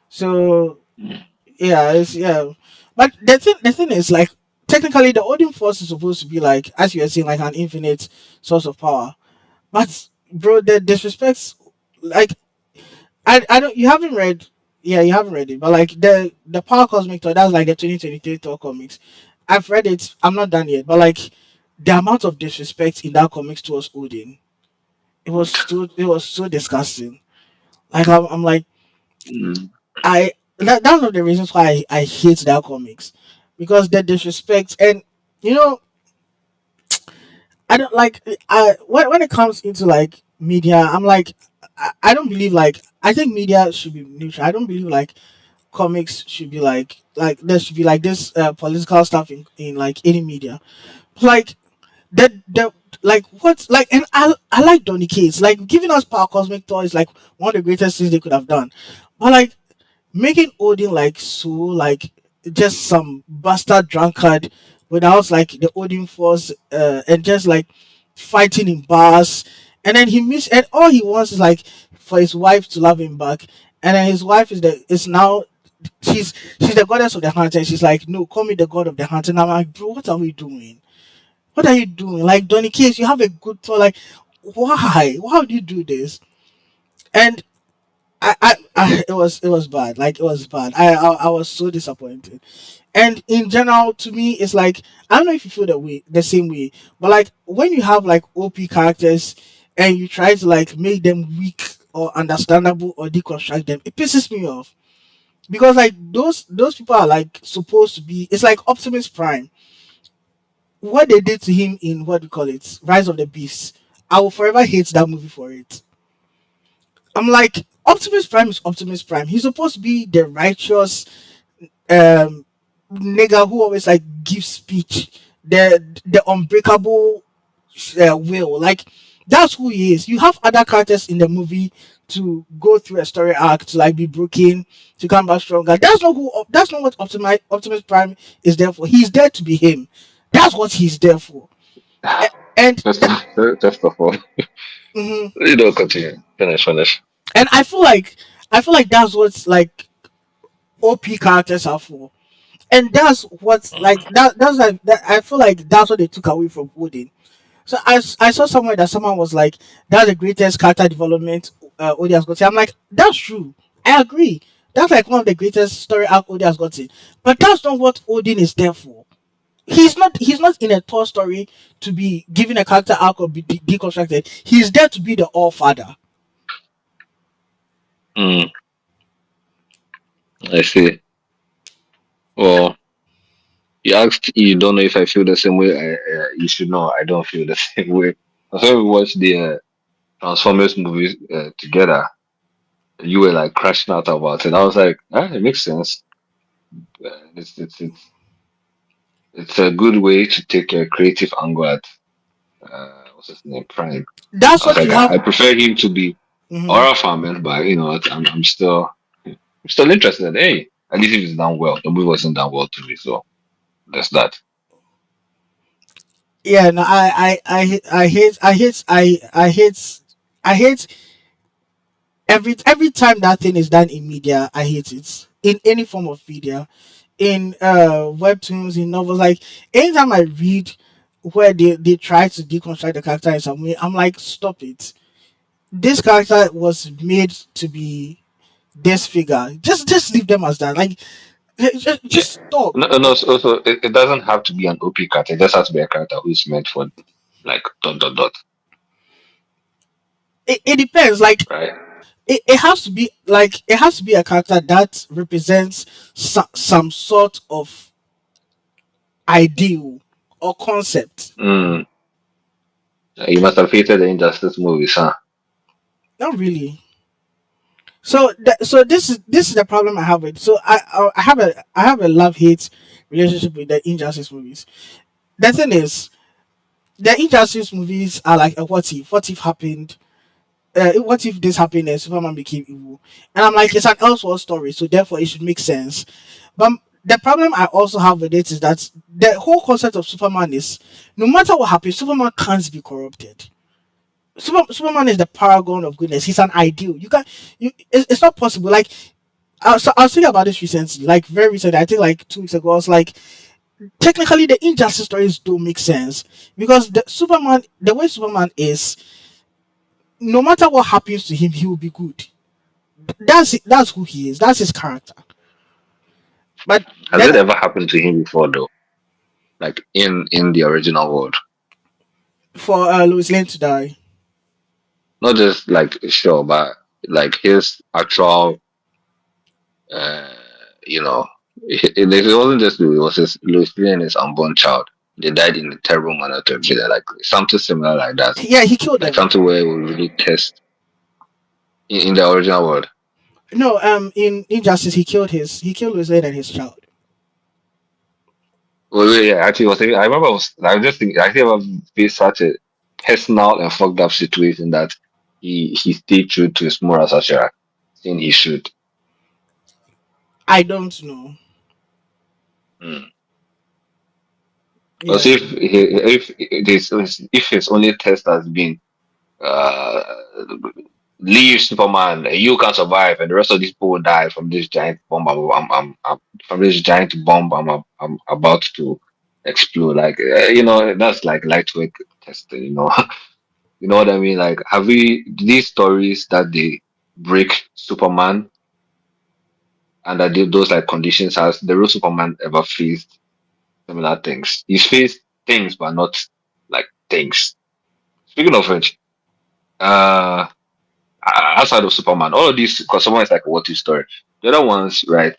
Speaker 1: So yeah. But the thing is like technically the Odin force is supposed to be like as you were saying like an infinite source of power. But bro, the disrespects like I don't you haven't read yeah you haven't read it but like the Power Cosmic Toy that's like the 2023 Thor comics. I've read it. I'm not done yet, but like the amount of disrespect in that comics towards Odin, it was so disgusting. Like I'm like
Speaker 2: Mm,
Speaker 1: that's one of the reasons why I hate that comics because the disrespect and you know I don't like when it comes into like media I'm like I don't believe like I think media should be neutral. I don't believe like comics should be like there should be like this political stuff in like any media like the like what like and I like Donny Cates like giving us Power Cosmic Toys like one of the greatest things they could have done but like making Odin like so like just some bastard drunkard without like the Odin force and just like fighting in bars and then he miss and all he wants is like for his wife to love him back and then his wife is now she's she's the goddess of the hunt and she's like no call me the god of the hunt and I'm like bro what are we doing what are you doing like Donny Case you have a good thought like why would you do this and it was bad. Like it was bad. I was so disappointed. And in general, to me, it's like I don't know if you feel the same way, but like when you have like OP characters and you try to like make them weak or understandable or deconstruct them, it pisses me off because like those people are like supposed to be. It's like Optimus Prime. What they did to him in what do you call it, Rise of the Beast. I will forever hate that movie for it. I'm like Optimus Prime is Optimus Prime. He's supposed to be the righteous um nigga who always like gives speech, the unbreakable will. Like that's who he is. You have other characters in the movie to go through a story arc to like be broken to come back stronger. That's not what Optimus Prime is there for. He's there to be him. That's what he's there for. And
Speaker 2: First of, first of all,
Speaker 1: mhm.
Speaker 2: continue. Finish.
Speaker 1: And I feel like that's what's like OP characters are for. And that's what's like that's like that I feel like that's what they took away from Odin. So I saw somewhere that someone was like, that's the greatest character development Odin has gotten. I'm like, that's true. I agree. That's like one of the greatest story arc Odin has gotten. But that's not what Odin is there for. He's not in a Thor story to be given a character arc or be deconstructed. He's there to be the All Father.
Speaker 2: Mm, I see. Well, you asked, you don't know if I feel the same way. You should know I don't feel the same way. So we watched the Transformers movies together. You were like crashing out about it. I was like, it makes sense. It's a good way to take a creative angle at what's his name, Prime.
Speaker 1: That's
Speaker 2: I was
Speaker 1: what
Speaker 2: like,
Speaker 1: you
Speaker 2: I
Speaker 1: have.
Speaker 2: prefer him to be
Speaker 1: Mhm.
Speaker 2: horror farming, but you know what, I'm still interested. Hey, at least if it's done well. The movie wasn't done well to me, so there's that.
Speaker 1: Yeah, no, I hate every time that thing is done in media. I hate it in any form of media, in webtoons, in novels. Like anytime I read where they try to deconstruct the character in some way, I'm like, stop it. This character was made to be this figure. Just leave them as that. Like
Speaker 2: Yeah.
Speaker 1: just stop.
Speaker 2: No, so it doesn't have to be an OP character. It just has to be a character who is meant for like dot dot dot,
Speaker 1: It depends. Like
Speaker 2: right?
Speaker 1: it has to be like it has to be a character that represents some sort of ideal or concept.
Speaker 2: Mm. You must have hated the Injustice movies, huh?
Speaker 1: Not really. So so this is the problem I have with. So I have a love hate relationship with the Injustice movies. The thing is, the Injustice movies are like a what if? What if happened? What if this happened and Superman became evil? And I'm like, it's an Elseworld story, so therefore it should make sense. But the problem I also have with it is that the whole concept of Superman is no matter what happens, Superman can't be corrupted. Superman is the paragon of goodness. He's an ideal. You can it's not possible. Like I was thinking about this recently, like very recently. I think like 2 weeks ago. I was like, technically, the injustice stories don't make sense because the way Superman is, no matter what happens to him, he will be good. That's it. That's who he is. That's his character. But
Speaker 2: Has
Speaker 1: then
Speaker 2: it ever happened to him before though? Like in the original world,
Speaker 1: for Lois Lane to die,
Speaker 2: not just like sure, but like his actual, uh, you know, it wasn't just Louis, it was his Louis and his unborn child. They died in a terrible manner to each other, like something similar like that,
Speaker 1: yeah, he killed
Speaker 2: like
Speaker 1: them.
Speaker 2: something where we really test in the original world.
Speaker 1: No, in Injustice, he killed Lois Lane and his child.
Speaker 2: Well, yeah, actually, I remember I was just thinking, I think I was faced such a personal and fucked up situation that he stayed true to his morals as a saying he should.
Speaker 1: I don't know.
Speaker 2: Mm. Because
Speaker 1: Yeah,
Speaker 2: if his only test has been uh, leave Superman, you can survive, and the rest of these people will die from this giant bomb. From this giant bomb. I'm about to explode. Like that's like lightweight testing. You know what I mean? Like, have we these stories that they break Superman and that those like conditions, has the real Superman ever faced similar things? He's faced things, but not like things. Speaking of which, uh, outside of Superman, all of these, because Superman is like a what if story. The other ones, right,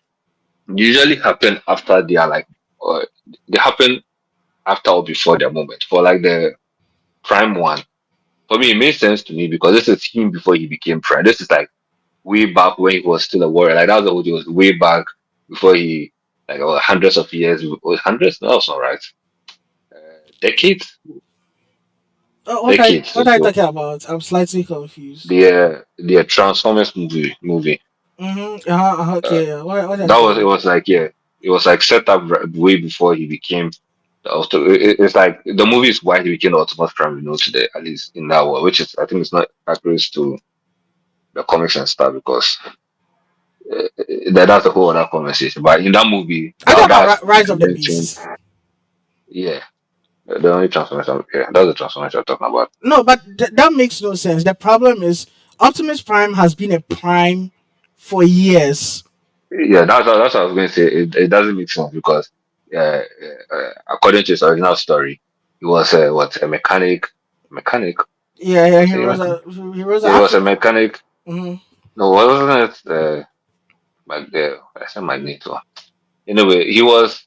Speaker 2: usually happen after they are like, or they happen after or before their moment. For like the Prime one, for me, it made sense to me because this is him before he became Prime. This is like way back when he was still a warrior. Like that was the whole deal, was way back before he, like hundreds of years, hundreds. No, that's not right. Decades, decades
Speaker 1: what
Speaker 2: or
Speaker 1: are you
Speaker 2: so.
Speaker 1: talking about? I'm slightly confused.
Speaker 2: The Transformers movie.
Speaker 1: Mm-hmm.
Speaker 2: Uh,
Speaker 1: Okay. Yeah. What are you
Speaker 2: that
Speaker 1: talking
Speaker 2: was, it
Speaker 1: about?
Speaker 2: was like, yeah, it was like set up way before he became Also, it's like the movie is why he became the Optimus Prime we know today, at least in that world, which is I think it's not accurate to the comics and stuff because that's a whole other conversation. But in that movie,
Speaker 1: I talk about
Speaker 2: that's the
Speaker 1: Rise of the
Speaker 2: invention.
Speaker 1: Beasts.
Speaker 2: Yeah, the only transformation. Yeah, that's the transformation I'm talking about.
Speaker 1: No, but that makes no sense. The problem is Optimus Prime has been a Prime for years.
Speaker 2: Yeah, that's what I was going to say. It doesn't make sense because, according to his original story, he was what a mechanic.
Speaker 1: Yeah, yeah,
Speaker 2: Say mechanic.
Speaker 1: he rose
Speaker 2: Yeah,
Speaker 1: up
Speaker 2: he was
Speaker 1: after.
Speaker 2: a mechanic.
Speaker 1: Mhm.
Speaker 2: No, wasn't it? I said magneto. Anyway, he was.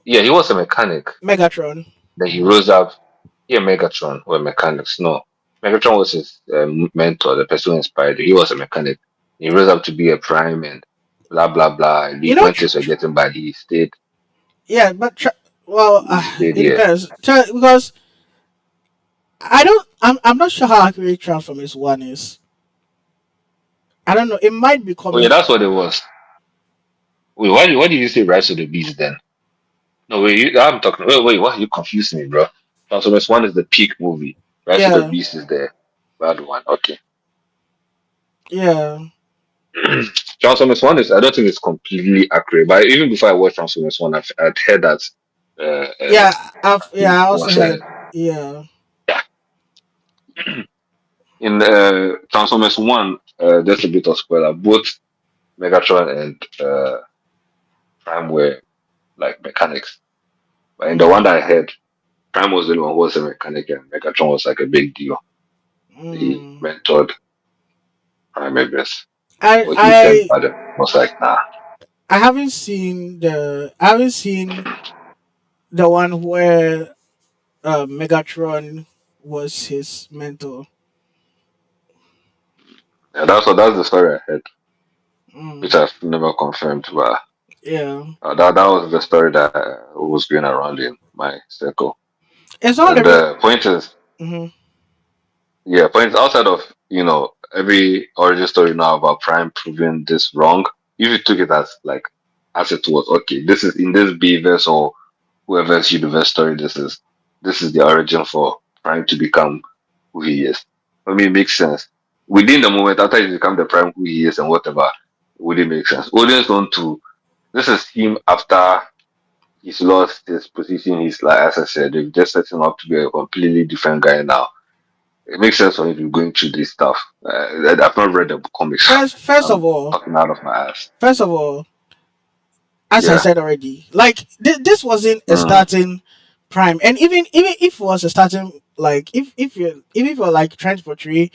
Speaker 2: Yeah, he was a mechanic.
Speaker 1: Megatron.
Speaker 2: Then he rose up. Yeah, Megatron were mechanics. No, Megatron was his mentor, the person who inspired him. He was a mechanic. He rose up to be a prime and blah blah blah. And
Speaker 1: You know,
Speaker 2: when things were getting bad, he stayed.
Speaker 1: yeah, but well,
Speaker 2: He stayed
Speaker 1: it
Speaker 2: here.
Speaker 1: depends. Because I'm not sure how accurate Transformers One is. I don't know. It might be
Speaker 2: Oh yeah,
Speaker 1: coming.
Speaker 2: that's what it was. Wait, why did you say Rise of the Beast then? No, wait, I'm talking. Wait, what? You confused me, bro. Transformers One is the peak movie. Rise of the
Speaker 1: Yeah,
Speaker 2: Beast is the bad one. Okay.
Speaker 1: yeah,
Speaker 2: Transformers One is. I don't think it's completely accurate, but even before I watched Transformers One, I'd heard that
Speaker 1: yeah.
Speaker 2: he
Speaker 1: I also
Speaker 2: was
Speaker 1: heard. Yeah.
Speaker 2: yeah. In Transformers One. Just a bit of spoiler. Both Megatron and Prime were like mechanics, but in the one
Speaker 1: Mm,
Speaker 2: that I heard, Prime was the only one who was a mechanic, and Megatron was like a big deal. He
Speaker 1: mm.
Speaker 2: mentored Prime members,
Speaker 1: I
Speaker 2: but he turned
Speaker 1: I
Speaker 2: bad and was like, nah.
Speaker 1: I haven't seen the one where Megatron was his mentor.
Speaker 2: And that's the story I heard, which
Speaker 1: Mm,
Speaker 2: I've never confirmed, but
Speaker 1: yeah,
Speaker 2: that was the story that was going around in my circle.
Speaker 1: it's not
Speaker 2: And
Speaker 1: every.
Speaker 2: the point is,
Speaker 1: Mhm.
Speaker 2: yeah, points outside of every origin story now about Prime proving this wrong. If you took it as it was, okay, this is in this Beaver's or whoever's universe story. This is the origin for Prime to become who he is. I mean, it makes sense within the moment after he become the Prime who he is and whatever. Would it make sense? Audience want to. This is him after he's lost his position. He's like, as I said, they've just set him up to be a completely different guy now. It makes sense for him to be going through this stuff. I've not read the comics.
Speaker 1: First of
Speaker 2: I'm
Speaker 1: all,
Speaker 2: talking out of my ass.
Speaker 1: first of all, as I
Speaker 2: Yeah.
Speaker 1: said already, like this wasn't a
Speaker 2: Mm.
Speaker 1: starting Prime, and even if it was a starting, like if you're like trying to portray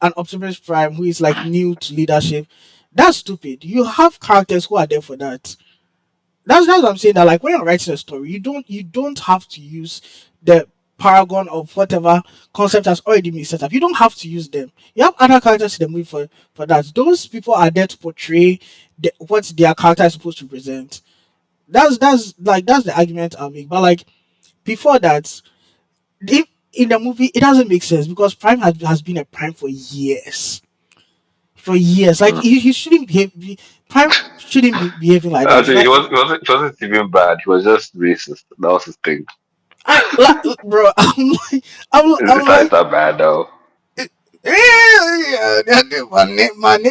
Speaker 1: an Optimus Prime who is like new to leadership, that's stupid. You have characters who are there for that. That's what I'm saying. That like when you're writing a story, you don't have to use the paragon of whatever concept has already been set up. You don't have to use them. You have other characters in the movie for that. Those people are there to portray what their character is supposed to present. That's the argument I make. But like before that, if in the movie it doesn't make sense because Prime has been a Prime for years. For years. Like
Speaker 2: Mm.
Speaker 1: he shouldn't Prime shouldn't be behaving like that.
Speaker 2: Actually,
Speaker 1: Like
Speaker 2: he wasn't even bad. He was just racist. That was his thing.
Speaker 1: I like bro, I'm
Speaker 2: It's
Speaker 1: like
Speaker 2: not bad though.
Speaker 1: yeah, that money.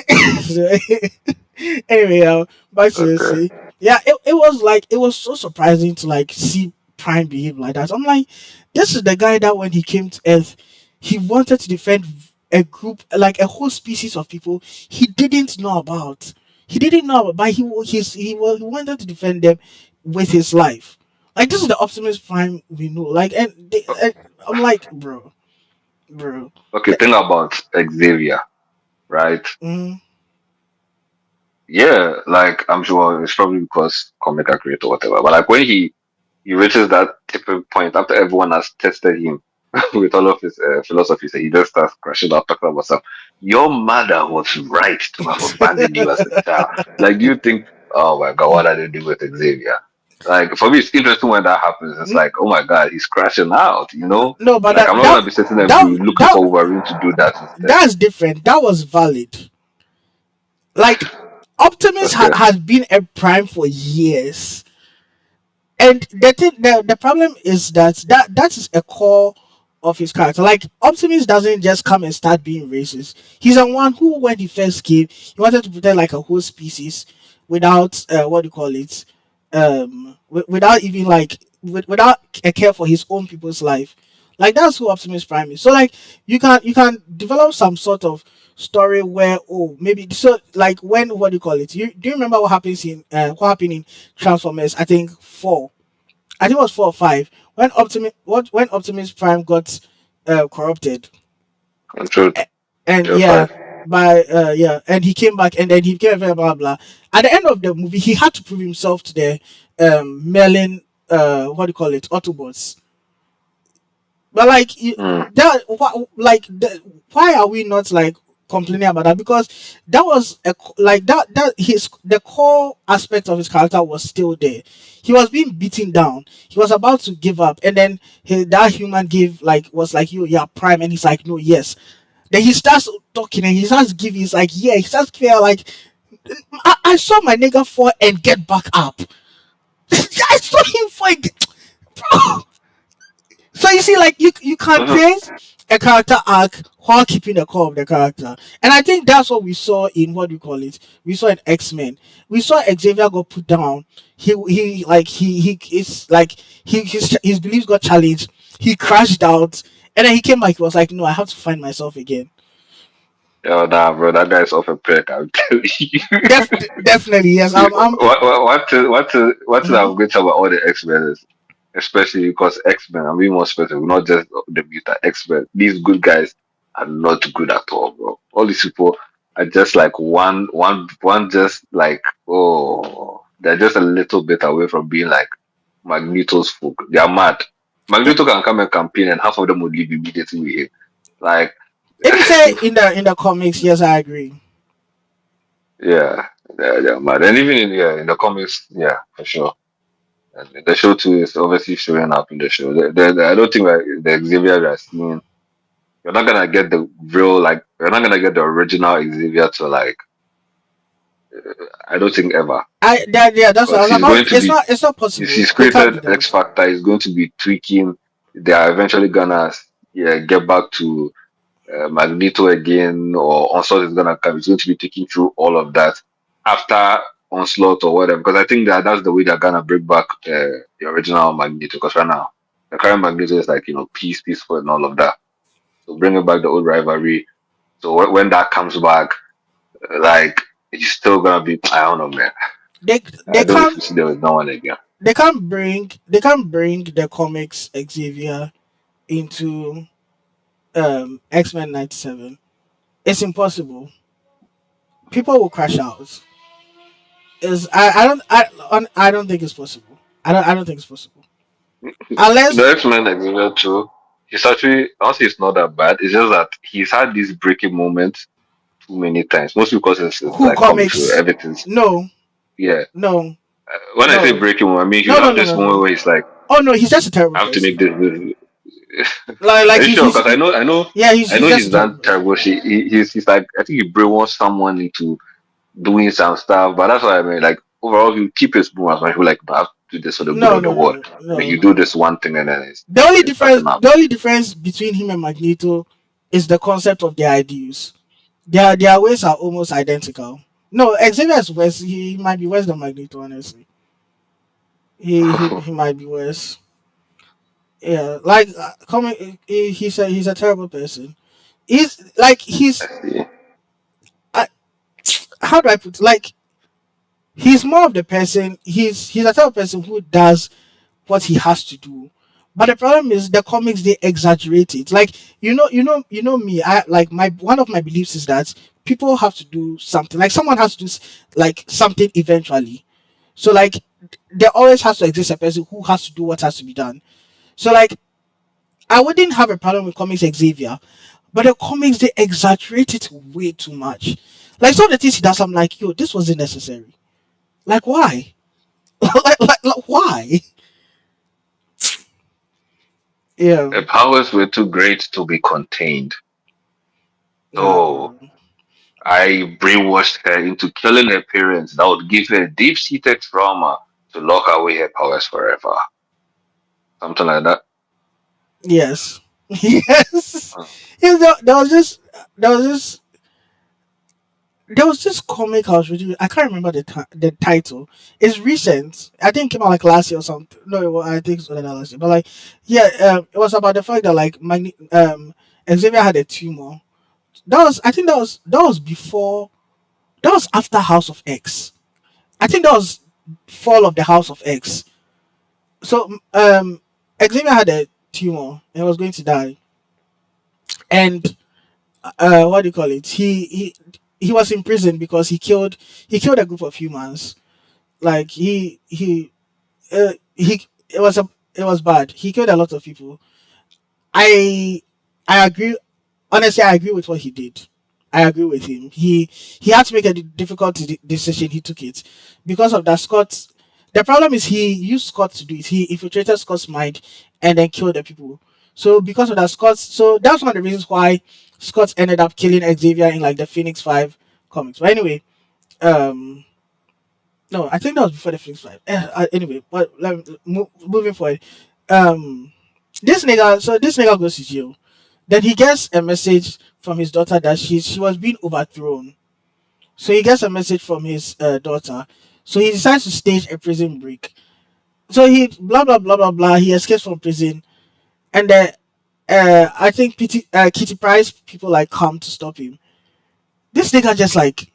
Speaker 1: Anyway, back to the
Speaker 2: Okay.
Speaker 1: say. Yeah, it was like it was so surprising to like see Prime behave like that. I'm like, this is the guy that when he came to Earth, he wanted to defend a group like a whole species of people he didn't know about. He didn't know about, but he wanted to defend them with his life. Like this is the Optimus Prime we know. Like, I'm like, bro.
Speaker 2: Okay. Think about Xavier, right?
Speaker 1: Mm,
Speaker 2: Yeah. Like I'm sure it's probably because comic accurate or whatever. But like when he reaches that tipping point after everyone has tested him with all of his philosophies, and he just starts crashing out talking about stuff. Your mother was right to have abandoned you as a child. Like, do you think, oh my God, what are they doing with Xavier? Like, for me, it's interesting when that happens. It's
Speaker 1: n-
Speaker 2: like, oh my God, he's crashing out, you know?
Speaker 1: no, but
Speaker 2: Like, I'm not going to be sitting there be looking
Speaker 1: that
Speaker 2: for Wolverine to do that instead.
Speaker 1: that's different. That was valid. Like Optimus
Speaker 2: Okay.
Speaker 1: has been a prime for years. And the problem is that is a core of his character. Like Optimus doesn't just come and start being racist. He's the one who, when he first came, he wanted to protect like a whole species without what do you call it, without even like without a care for his own people's life. Like that's who Optimus Prime is. So like you can develop some sort of story where, oh, maybe so like when, what do you call it, you do you remember what happened in Transformers, I think 4, I think it was 4 or 5, when Optimus Prime got corrupted,
Speaker 2: Control
Speaker 1: a- and
Speaker 2: your
Speaker 1: yeah,
Speaker 2: five.
Speaker 1: and he came back, and then he became blah blah blah. At the end of the movie, he had to prove himself to the Merlin, what do you call it, Autobots. But like
Speaker 2: Mm.
Speaker 1: why are we not like complaining about that? Because that was like that his the core aspect of his character was still there. He was being beaten down. He was about to give up, and then that human gave like was like, you, yeah, prime, and he's like, no, yes. Then he starts talking, and he starts giving. He's like, yeah, he starts clear like, I saw my nigga fall and get back up. I saw him fall. Bro, so you see, like you can
Speaker 2: Mhm.
Speaker 1: create a character arc while keeping the core of the character, and I think that's what we saw in, what do you call it? We saw in X-Men. We saw Xavier got put down. He is like his beliefs got challenged. He crashed out, and then he came back. He was like, no, I have to find myself again.
Speaker 2: Yo, nah, bro, that guy's off a prick. I'm telling you.
Speaker 1: Definitely, yes.
Speaker 2: See,
Speaker 1: I'm.
Speaker 2: what
Speaker 1: Mhm.
Speaker 2: I'm going to talk about all the X Men is, especially because X Men, I'm being more specific, not just the mutant X Men. These good guys are not good at all, bro. All these people are just like one, just like, oh, they're just a little bit away from being like Magneto's folk. They are mad.
Speaker 1: It,
Speaker 2: Magneto can come and campaign, and half of them would leave immediately with him. Like,
Speaker 1: it is in the comics. Yes, I agree.
Speaker 2: yeah, they're mad. And even in the comics, yeah, for sure. And the show too is obviously showing up in the show. I don't think like the Xavier we are seeing, you're not gonna get the real, like, you're not gonna get the original Xavier to like, I don't think ever,
Speaker 1: Yeah, that's what I
Speaker 2: because
Speaker 1: was
Speaker 2: he's
Speaker 1: about.
Speaker 2: going to
Speaker 1: It's
Speaker 2: be,
Speaker 1: not
Speaker 2: he's
Speaker 1: possible. They can't do
Speaker 2: created X
Speaker 1: that.
Speaker 2: Factor. He's going to be tweaking. They are eventually gonna, yeah, get back to Magneto again, or Onslaught is gonna come. It's going to be taking through all of that after Onslaught or whatever. Because I think that's the way they're gonna bring back the original Magneto. Because right now the current Magneto is like, peace, peaceful, and all of that. So bringing back the old rivalry. So when that comes back, like, it's still gonna be, I don't know, man.
Speaker 1: They
Speaker 2: I
Speaker 1: they
Speaker 2: don't
Speaker 1: can't
Speaker 2: see there with no one again.
Speaker 1: they can't bring the comics Xavier into X-Men 97. It's impossible. People will crash out. Is I don't think it's possible. I don't think it's possible.
Speaker 2: The
Speaker 1: Unless
Speaker 2: X-Men Xavier too. He's actually, honestly, it's not that bad. It's just that he's had these breaking moments too many times. Mostly because it's
Speaker 1: who
Speaker 2: like comic show.
Speaker 1: comics?
Speaker 2: Everything's,
Speaker 1: No,
Speaker 2: yeah.
Speaker 1: no,
Speaker 2: When I say
Speaker 1: no,
Speaker 2: breaking moment, I mean
Speaker 1: no,
Speaker 2: he'll
Speaker 1: no,
Speaker 2: have
Speaker 1: no,
Speaker 2: this
Speaker 1: no,
Speaker 2: moment
Speaker 1: no.
Speaker 2: where he's like,
Speaker 1: Oh no, he's just a terrible
Speaker 2: I have to make
Speaker 1: person.
Speaker 2: this.
Speaker 1: Like
Speaker 2: Are you sure?
Speaker 1: he's
Speaker 2: Because
Speaker 1: yeah, he's
Speaker 2: I
Speaker 1: he's
Speaker 2: know
Speaker 1: just a
Speaker 2: he's
Speaker 1: terrible
Speaker 2: done
Speaker 1: person.
Speaker 2: terrible shit. He's like, I think he brainwashed someone into doing some stuff. But that's what I mean. Like, overall, he'll keep his boom as much. He'll like, but I have to do this for the good
Speaker 1: No,
Speaker 2: of the
Speaker 1: no,
Speaker 2: world.
Speaker 1: no,
Speaker 2: And then
Speaker 1: no.
Speaker 2: you do this one thing, and then
Speaker 1: The only
Speaker 2: it's
Speaker 1: difference
Speaker 2: starting up.
Speaker 1: the only difference between him and Magneto is the concept of their ideals. Their ways are almost identical. No, Xavier is worse. He might be worse than Magneto. Honestly, he might be worse. Yeah, like coming. He's a terrible person. He's like
Speaker 2: I
Speaker 1: he's.
Speaker 2: see.
Speaker 1: Uh, how do I put? Like he's more of the person. He's a type of person who does what he has to do. But the problem is the comics, they exaggerate it. Like me. I like my one of my beliefs is that people have to do something. Like someone has to do like something eventually. So like there always has to exist a person who has to do what has to be done. So like I wouldn't have a problem with comics Xavier, but the comics, they exaggerate it way too much. Like some of the things he does, I'm like, yo, this wasn't necessary. Like why? Like, why? Yeah.
Speaker 2: The powers were too great to be contained.
Speaker 1: Nah,
Speaker 2: So
Speaker 1: bro.
Speaker 2: I brainwashed her into killing her parents. That would give her deep-seated trauma to lock away her powers forever. Something like that.
Speaker 1: Yes. Yes.
Speaker 2: Mm.
Speaker 1: Yes, there was this there was this comic I was reading. I can't remember the title. It's recent. I think it came out like last year or something. No, I think it's older than last year. But like, yeah, it was about the fact that like Xavier had a tumor. I think that was before, that was after House of X. I think that was fall of the House of X. So Xavier had a tumor and was going to die, and what do you call it? He was in prison because he killed a group of humans. Like he it was bad. He killed a lot of people. I I agree. Honestly, I agree with what he did. I agree with him. He had to make a difficult decision. He took it because of that. Scott. The problem is he used Scott to do it. He infiltrated Scott's mind and then killed the people. So because of that, Scott. So that's one of the reasons why Scott ended up killing Xavier in like the Phoenix Five comics. But anyway, um, no, I think that was before the Phoenix Five. Anyway, but moving forward, um, this nigga goes to jail. Then he gets a message from his daughter that she was being overthrown. So he gets a message from his daughter. So he decides to stage a prison break. So he blah blah blah blah blah. He escapes from prison, and then I think Kitty Price people like come to stop him. This nigga just like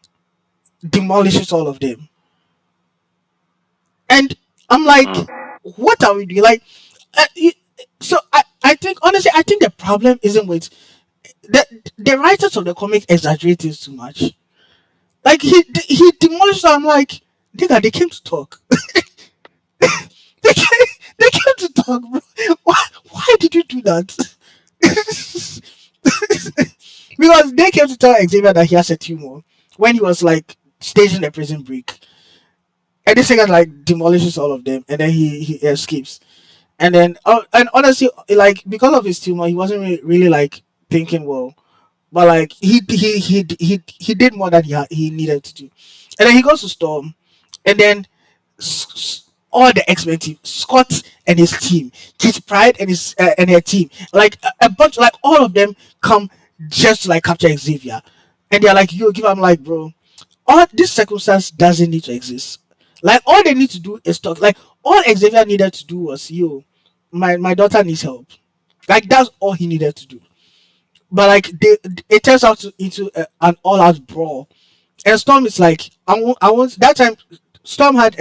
Speaker 1: demolishes all of them, and I'm like,
Speaker 2: Mm.
Speaker 1: what are we doing? Like, you, so I think honestly, I think the problem isn't with the writers of the comic exaggerate this too much. Like he demolished. I'm like, nigga, they came to talk. they came, they came to talk, bro. Why did you do that? Because they came to tell Xavier that he has a tumor when he was like staging a prison break, and this thing like demolishes all of them, and then he escapes. And then and honestly, like because of his tumor, he wasn't really like thinking well. But like he did more than he needed to do, and then he goes to Storm, and then all the X-Men team, Scott and his team, Kit Pride and his and her team, like a bunch, like all of them come just to like capture Xavier, and they're like, "Yo, give." I'm like, bro, all this circumstance doesn't need to exist. Like all they need to do is talk. Like all Xavier needed to do was, "Yo, my daughter needs help." Like that's all he needed to do. But like it turns out into an all-out brawl, and Storm is like, I want that time. Storm had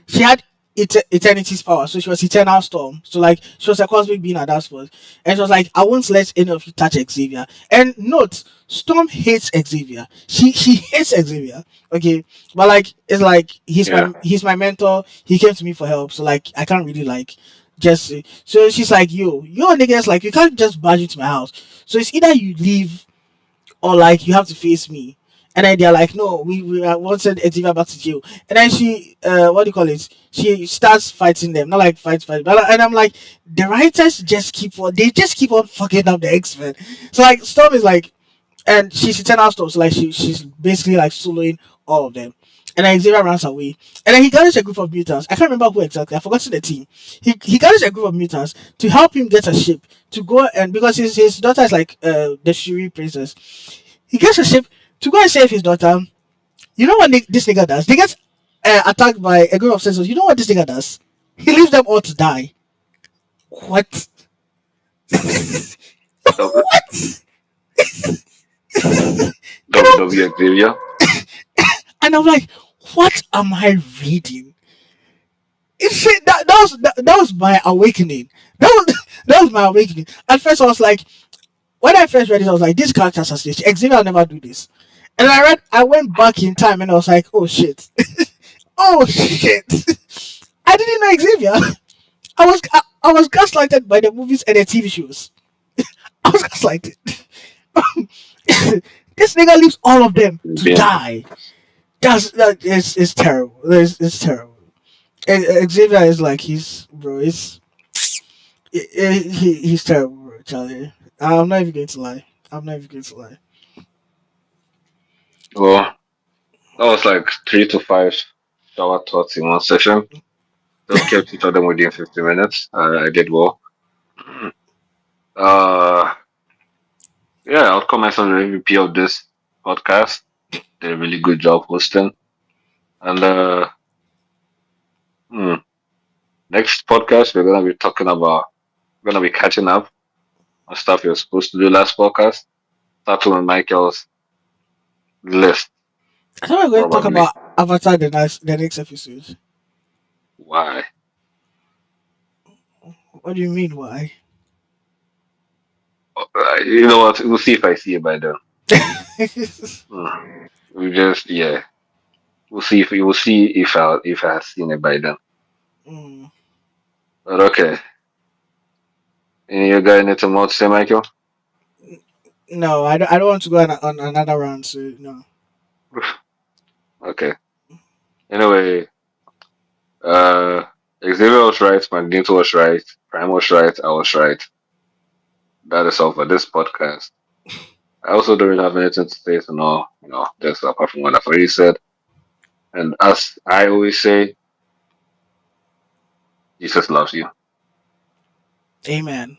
Speaker 1: she had eternity's power, so she was eternal Storm. So like she was a cosmic being at that spot, and she was like, I won't let any of you touch Xavier. And note, Storm hates Xavier. She hates Xavier. Okay, but like it's like
Speaker 2: Yeah.
Speaker 1: he's my mentor. He came to me for help, so like I can't really like just so she's like, yo niggas, like you can't just barge into my house. So it's either you leave or like you have to face me. And then they're like, no, we wanted Xavier back to jail. And then she, what do you call it? She starts fighting them, not like fight. But and I'm like, the writers just they just keep on fucking up the X-Men. So like, Storm is like, and she's eternal Storm, so like she's basically like soloing all of them. And then Xavier runs away, and then he gathers a group of mutants. I can't remember who exactly. I forgot the team. He gathers a group of mutants to help him get a ship to go, and because his daughter is like the Shuri princess, he gets a ship to go and save his daughter. You know what this nigga does? They get attacked by a group of sensors. You know what this nigga does? He leaves them all to die. What?
Speaker 2: W,
Speaker 1: What? You know?
Speaker 2: W Xavier.
Speaker 1: And I'm like, what am I reading? It's that was my awakening. That was that was my awakening. At first, I was like, when I first read it, I was like, this character assassination. Xavier will never do this. And I went back in time, and I was like, oh shit, oh shit. I didn't know Xavier. I was gaslighted by the movies and the TV shows. I was gaslighted. This nigga leaves all of them to
Speaker 2: Yeah.
Speaker 1: die. That is terrible. It's terrible. Xavier is like he's bro. He's terrible, bro. Charlie. I'm not even going to lie. I'm not even going to lie.
Speaker 2: Well, that was like 3 to 5 shower thoughts in one session. Just kept each of them within 50 minutes. I did well. Uh, yeah, I'll comment on the MVP of this podcast. Did a really good job hosting. And hmm, next podcast, we're gonna be catching up on stuff you're supposed to do last podcast. Starting with Michael's list,
Speaker 1: I thought we were going to talk
Speaker 2: probably.
Speaker 1: about Avatar the next episode.
Speaker 2: Why?
Speaker 1: What do you mean? Why?
Speaker 2: You know what? We'll see if I see it by then. We just yeah. We'll see if I have seen it by then.
Speaker 1: Mm.
Speaker 2: But okay. Any you got anything more to say, Michael?
Speaker 1: No, I don't want to go on another round. So no.
Speaker 2: Okay. Anyway, uh, Xavier was right, Magneto was right, Prime was right, I was right. That is all for this podcast. I also don't really have anything to say to know, just apart from what I've already said. And as I always say, Jesus loves you.
Speaker 1: Amen.